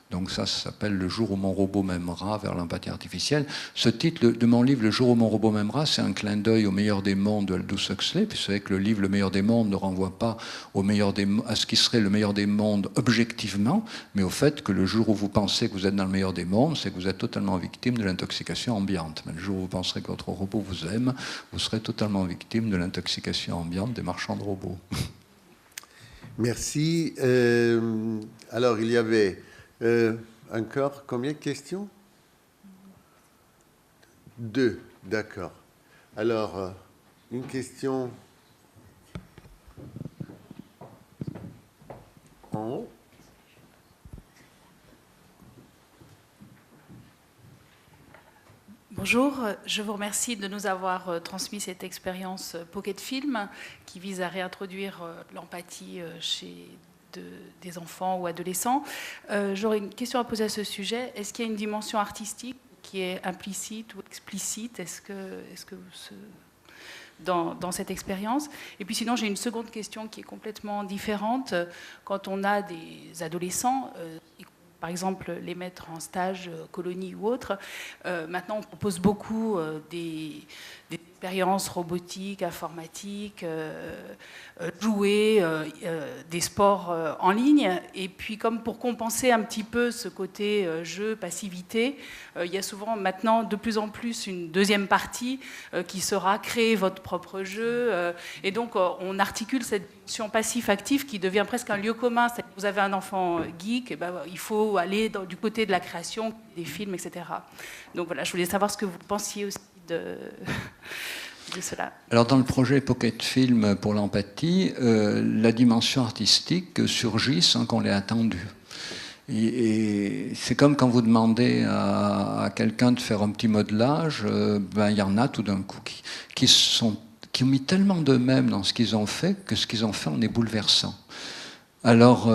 Donc ça s'appelle « Le jour où mon robot m'aimera » vers l'empathie artificielle. Ce titre de mon livre « Le jour où mon robot m'aimera », c'est un clin d'œil au meilleur des mondes de Aldous Huxley, puis vous savez que le livre « Le meilleur des mondes » ne renvoie pas à ce qui serait le meilleur des mondes objectivement, mais au fait que le jour où vous pensez que vous êtes dans le meilleur des mondes, c'est que vous êtes totalement victime de l'intoxication ambiante. Mais le jour où vous penserez que votre robot vous aime, vous serez totalement victime de l'intoxication ambiante des marchands de robots. Merci. Alors, il y avait... encore, combien de questions? 2, d'accord. Alors, une question en haut. Bonjour, je vous remercie de nous avoir transmis cette expérience Pocket Film qui vise à réintroduire l'empathie chez des enfants ou adolescents. J'aurais une question à poser à ce sujet. Est-ce qu'il y a une dimension artistique qui est implicite ou explicite dans cette expérience? Et puis sinon, j'ai une seconde question qui est complètement différente. Quand on a des adolescents, par exemple les mettre en stage, colonie ou autre, maintenant on propose beaucoup des expériences robotiques, informatiques, jouets, des sports en ligne. Et puis comme pour compenser un petit peu ce côté jeu, passivité, il y a souvent maintenant de plus en plus une deuxième partie qui sera créer votre propre jeu. Et donc on articule cette dimension passif-actif qui devient presque un lieu commun. Vous avez un enfant geek, et ben, il faut aller du côté de la création des films, etc. Donc voilà, je voulais savoir ce que vous pensiez aussi de cela. Alors dans le projet Pocket Film pour l'empathie, la dimension artistique surgit sans qu'on l'ait attendue. Et c'est comme quand vous demandez à quelqu'un de faire un petit modelage, ben, il y en a tout d'un coup qui ont mis tellement d'eux-mêmes dans ce qu'ils ont fait que ce qu'ils ont fait en est bouleversant. Alors,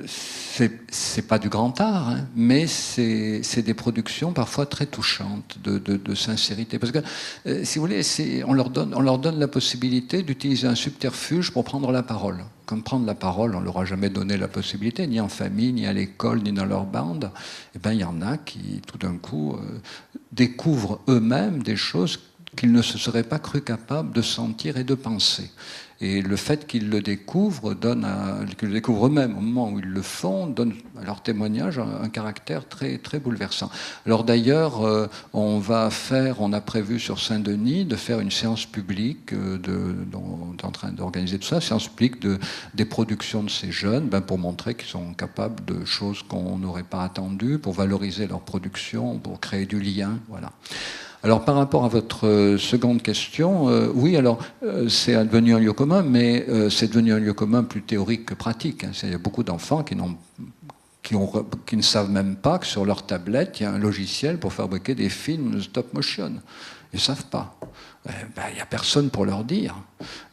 c'est pas du grand art, hein, mais c'est des productions parfois très touchantes de sincérité. Parce que, si vous voulez, on leur donne la possibilité d'utiliser un subterfuge pour prendre la parole. Comme prendre la parole, on ne leur a jamais donné la possibilité, ni en famille, ni à l'école, ni dans leur bande. Eh bien, il y en a qui, tout d'un coup, découvrent eux-mêmes des choses qu'ils ne se seraient pas cru capables de sentir et de penser. Et le fait qu'ils le découvrent, qu'ils le découvrent eux-mêmes au moment où ils le font, donne à leur témoignage un caractère très, très bouleversant. Alors d'ailleurs, on a prévu sur Saint-Denis de faire une séance publique, on est en train d'organiser tout ça, séance publique des productions de ces jeunes, pour montrer qu'ils sont capables de choses qu'on n'aurait pas attendues, pour valoriser leur production, pour créer du lien, voilà. Alors, par rapport à votre seconde question, oui, alors, c'est devenu un lieu commun, mais c'est devenu un lieu commun plus théorique que pratique. Hein. Il y a beaucoup d'enfants qui qui ne savent même pas que sur leur tablette, il y a un logiciel pour fabriquer des films stop motion. Ils ne savent pas. Il n'y a personne pour leur dire.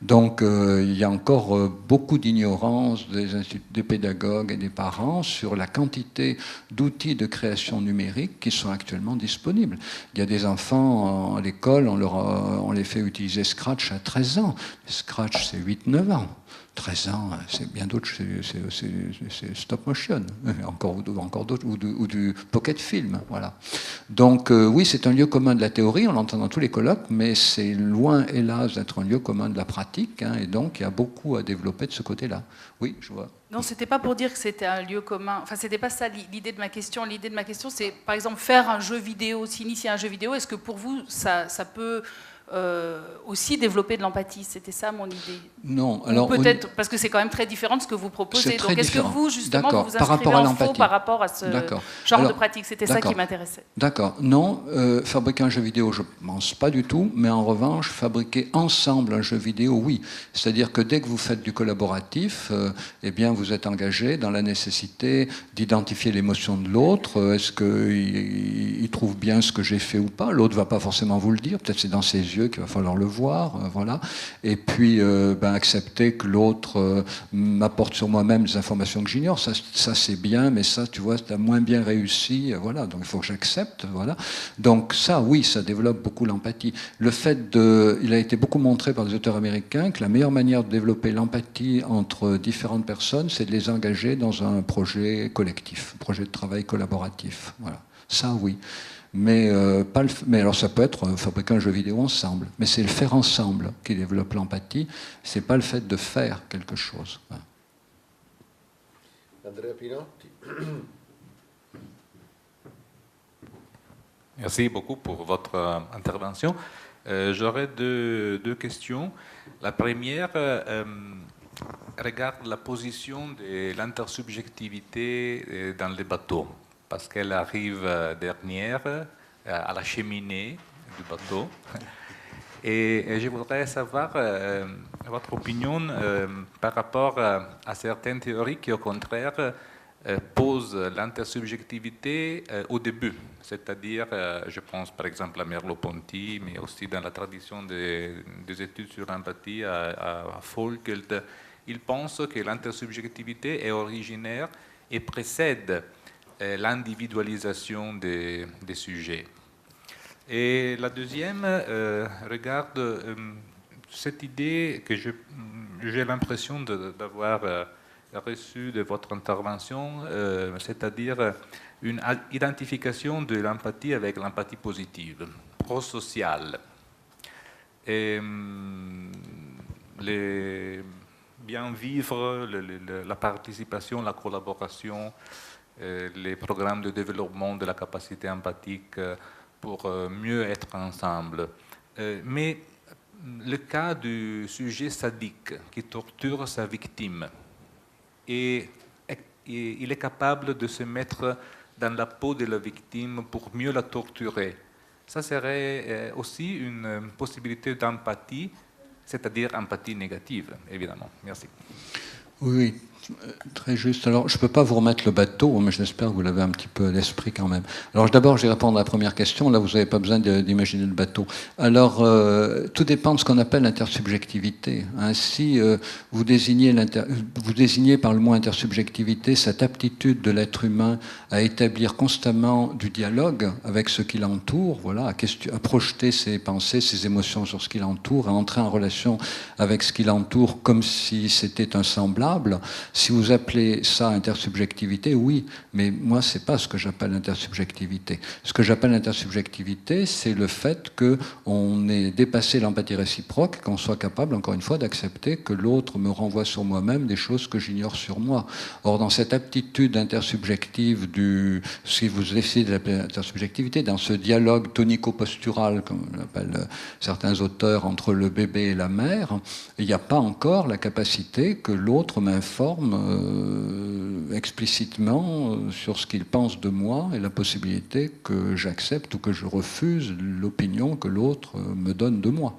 Donc il y a encore beaucoup d'ignorance des pédagogues et des parents sur la quantité d'outils de création numérique qui sont actuellement disponibles. Il y a des enfants à l'école, on les fait utiliser Scratch à 13 ans. Scratch, c'est 8-9 ans. 13 ans, c'est bien d'autres, c'est stop motion, encore d'autres, ou du pocket film, voilà. Donc oui, c'est un lieu commun de la théorie, on l'entend dans tous les colloques, mais c'est loin, hélas, d'être un lieu commun de la pratique, hein, et donc il y a beaucoup à développer de ce côté-là. Oui, je vois. Non, c'était pas pour dire que c'était un lieu commun. Enfin, c'était pas ça l'idée de ma question. L'idée de ma question, c'est, par exemple, faire un jeu vidéo, s'initier à un jeu vidéo. Est-ce que pour vous, ça peut aussi développer de l'empathie? C'était ça mon idée. Non, alors peut-être parce que c'est quand même très différent de ce que vous proposez. Donc, est-ce que vous, justement, vous vous par inscrivez rapport à en faux par rapport à ce genre de pratique? C'était ça qui m'intéressait. D'accord. Non, fabriquer un jeu vidéo, je ne pense pas du tout, mais en revanche, fabriquer ensemble un jeu vidéo, oui. C'est-à-dire que dès que vous faites du collaboratif, eh bien, vous êtes engagé dans la nécessité d'identifier l'émotion de l'autre. Est-ce qu'il trouve bien ce que j'ai fait ou pas? L'autre ne va pas forcément vous le dire. Peut-être c'est dans ses yeux qu'il va falloir le voir. Voilà. Et puis, accepter que l'autre m'apporte sur moi-même des informations que j'ignore. Ça c'est bien, mais ça, tu vois, tu as moins bien réussi. Voilà. Donc, il faut que j'accepte. Voilà. Donc, ça, oui, ça développe beaucoup l'empathie. Le fait il a été beaucoup montré par des auteurs américains que la meilleure manière de développer l'empathie entre différentes personnes, c'est de les engager dans un projet collectif, un projet de travail collaboratif. Voilà. Ça, oui. Mais alors ça peut être fabriquer un jeu vidéo ensemble, mais c'est le faire ensemble qui développe l'empathie, c'est pas le fait de faire quelque chose. Andrea Pinotti. Merci beaucoup pour votre intervention. J'aurais deux questions. La première regarde la position de l'intersubjectivité dans les bateaux, parce qu'elle arrive dernière à la cheminée du bateau. Et je voudrais savoir votre opinion par rapport à certaines théories qui, au contraire, posent l'intersubjectivité au début. C'est-à-dire, je pense par exemple à Merleau-Ponty, mais aussi dans la tradition des études sur l'empathie à Foucault, il pense que l'intersubjectivité est originaire et précède l'individualisation des sujets. Et la deuxième regarde cette idée que j'ai l'impression d'avoir reçue de votre intervention, c'est-à-dire une identification de l'empathie avec l'empathie positive, prosociale. Et bien vivre, la participation, la collaboration, les programmes de développement de la capacité empathique pour mieux être ensemble. Mais le cas du sujet sadique qui torture sa victime, et il est capable de se mettre dans la peau de la victime pour mieux la torturer. Ça serait aussi une possibilité d'empathie, c'est-à-dire empathie négative, évidemment. Merci. Oui, très juste. Alors, je ne peux pas vous remettre le bateau, mais j'espère que vous l'avez un petit peu à l'esprit quand même. Alors, d'abord, je vais répondre à la première question. Là, vous n'avez pas besoin d'imaginer le bateau. Alors, tout dépend de ce qu'on appelle l'intersubjectivité. Ainsi, vous désignez par le mot intersubjectivité cette aptitude de l'être humain à établir constamment du dialogue avec ce qui l'entoure, voilà, à projeter ses pensées, ses émotions sur ce qui l'entoure, à entrer en relation avec ce qui l'entoure comme si c'était un semblable. Si vous appelez ça intersubjectivité, oui, mais moi, ce n'est pas ce que j'appelle intersubjectivité. Ce que j'appelle intersubjectivité, c'est le fait qu'on ait dépassé l'empathie réciproque, qu'on soit capable, encore une fois, d'accepter que l'autre me renvoie sur moi-même des choses que j'ignore sur moi. Or, dans cette aptitude intersubjective si vous essayez de l'appeler intersubjectivité, dans ce dialogue tonico-postural, comme l'appellent certains auteurs, entre le bébé et la mère, il n'y a pas encore la capacité que l'autre m'informe explicitement sur ce qu'il pense de moi et la possibilité que j'accepte ou que je refuse l'opinion que l'autre me donne de moi.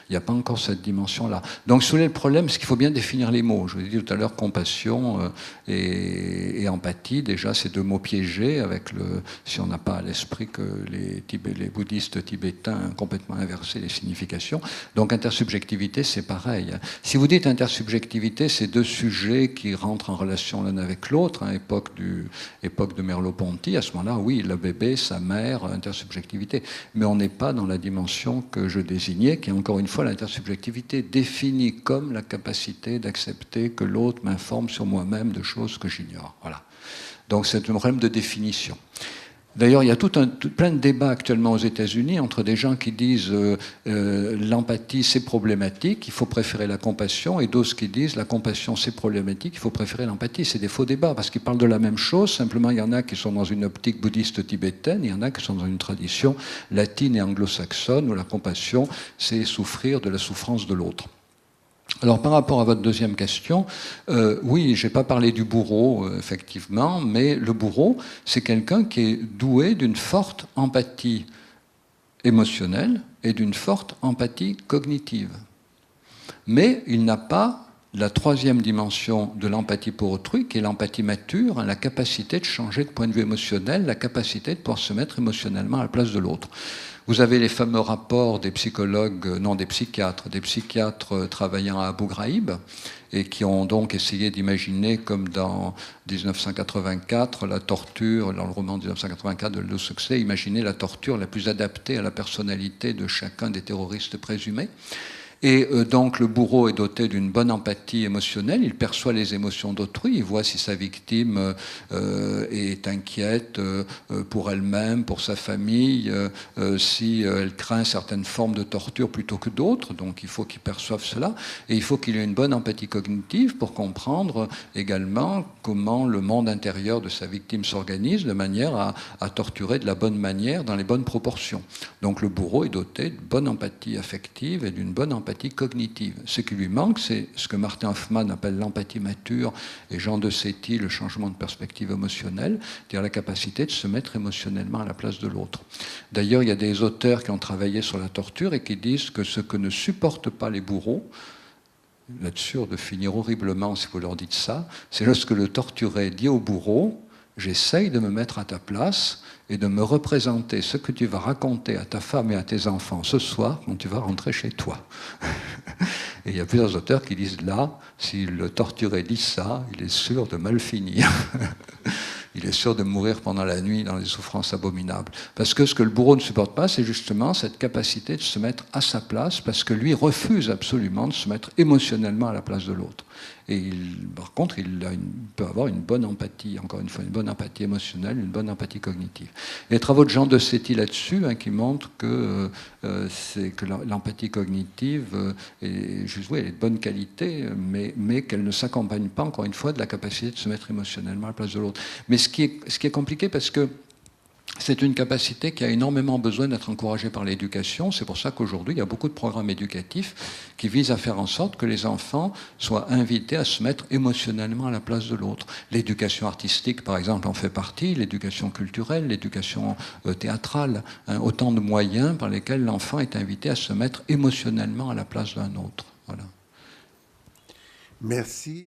Il n'y a pas encore cette dimension-là. Donc, si vous voulez, le problème, c'est qu'il faut bien définir les mots. Je vous ai dit tout à l'heure, compassion et empathie, déjà, c'est deux mots piégés, avec si on n'a pas à l'esprit que les bouddhistes tibétains ont complètement inversé les significations. Donc, intersubjectivité, c'est pareil. Si vous dites intersubjectivité, c'est deux sujets qui rentrent en relation l'un avec l'autre, hein, époque de Merleau-Ponty, à ce moment-là, oui, le bébé, sa mère, intersubjectivité. Mais on n'est pas dans la dimension que je désignais, qui est encore une fois l'intersubjectivité définie comme la capacité d'accepter que l'autre m'informe sur moi-même de choses que j'ignore. Voilà. Donc c'est un problème de définition. D'ailleurs, il y a plein de débats actuellement aux États-Unis entre des gens qui disent l'empathie c'est problématique, il faut préférer la compassion, et d'autres qui disent la compassion c'est problématique, il faut préférer l'empathie. C'est des faux débats parce qu'ils parlent de la même chose, simplement il y en a qui sont dans une optique bouddhiste tibétaine, il y en a qui sont dans une tradition latine et anglo-saxonne où la compassion c'est souffrir de la souffrance de l'autre. Alors par rapport à votre deuxième question, oui, je n'ai pas parlé du bourreau, effectivement, mais le bourreau, c'est quelqu'un qui est doué d'une forte empathie émotionnelle et d'une forte empathie cognitive. Mais il n'a pas la troisième dimension de l'empathie pour autrui, qui est l'empathie mature, hein, la capacité de changer de point de vue émotionnel, la capacité de pouvoir se mettre émotionnellement à la place de l'autre. Vous avez les fameux rapports des psychologues, non des psychiatres travaillant à Abu Ghraib, et qui ont donc essayé d'imaginer, comme dans 1984, la torture, dans le roman 1984 de Aldous Huxley, imaginer la torture la plus adaptée à la personnalité de chacun des terroristes présumés. Et donc le bourreau est doté d'une bonne empathie émotionnelle, il perçoit les émotions d'autrui, il voit si sa victime est inquiète pour elle-même, pour sa famille, si elle craint certaines formes de torture plutôt que d'autres, donc il faut qu'il perçoive cela, et il faut qu'il ait une bonne empathie cognitive pour comprendre également comment le monde intérieur de sa victime s'organise de manière à torturer de la bonne manière, dans les bonnes proportions. Donc le bourreau est doté d'une bonne empathie affective et d'une bonne empathie cognitive. Ce qui lui manque, c'est ce que Martin Hoffman appelle l'empathie mature et Jean de Séti le changement de perspective émotionnelle, c'est-à-dire la capacité de se mettre émotionnellement à la place de l'autre. D'ailleurs, il y a des auteurs qui ont travaillé sur la torture et qui disent que ce que ne supportent pas les bourreaux, là-dessus de finir horriblement si vous leur dites ça, c'est lorsque le torturé dit au bourreau « j'essaye de me mettre à ta place » et de me représenter ce que tu vas raconter à ta femme et à tes enfants ce soir quand tu vas rentrer chez toi. Et il y a plusieurs auteurs qui disent là, si le torturé dit ça, il est sûr de mal finir. Il est sûr de mourir pendant la nuit dans des souffrances abominables. Parce que ce que le bourreau ne supporte pas, c'est justement cette capacité de se mettre à sa place, parce que lui refuse absolument de se mettre émotionnellement à la place de l'autre. Et par contre, il peut avoir une bonne empathie, encore une fois, une bonne empathie émotionnelle, une bonne empathie cognitive. Et les travaux de Jean de Séti là-dessus, hein, qui montrent que l'empathie cognitive est, juste, oui, elle est de bonne qualité, mais qu'elle ne s'accompagne pas, encore une fois, de la capacité de se mettre émotionnellement à la place de l'autre. Mais ce qui est compliqué, parce que c'est une capacité qui a énormément besoin d'être encouragée par l'éducation. C'est pour ça qu'aujourd'hui, il y a beaucoup de programmes éducatifs qui visent à faire en sorte que les enfants soient invités à se mettre émotionnellement à la place de l'autre. L'éducation artistique, par exemple, en fait partie, l'éducation culturelle, l'éducation théâtrale, hein, autant de moyens par lesquels l'enfant est invité à se mettre émotionnellement à la place d'un autre. Voilà. Merci.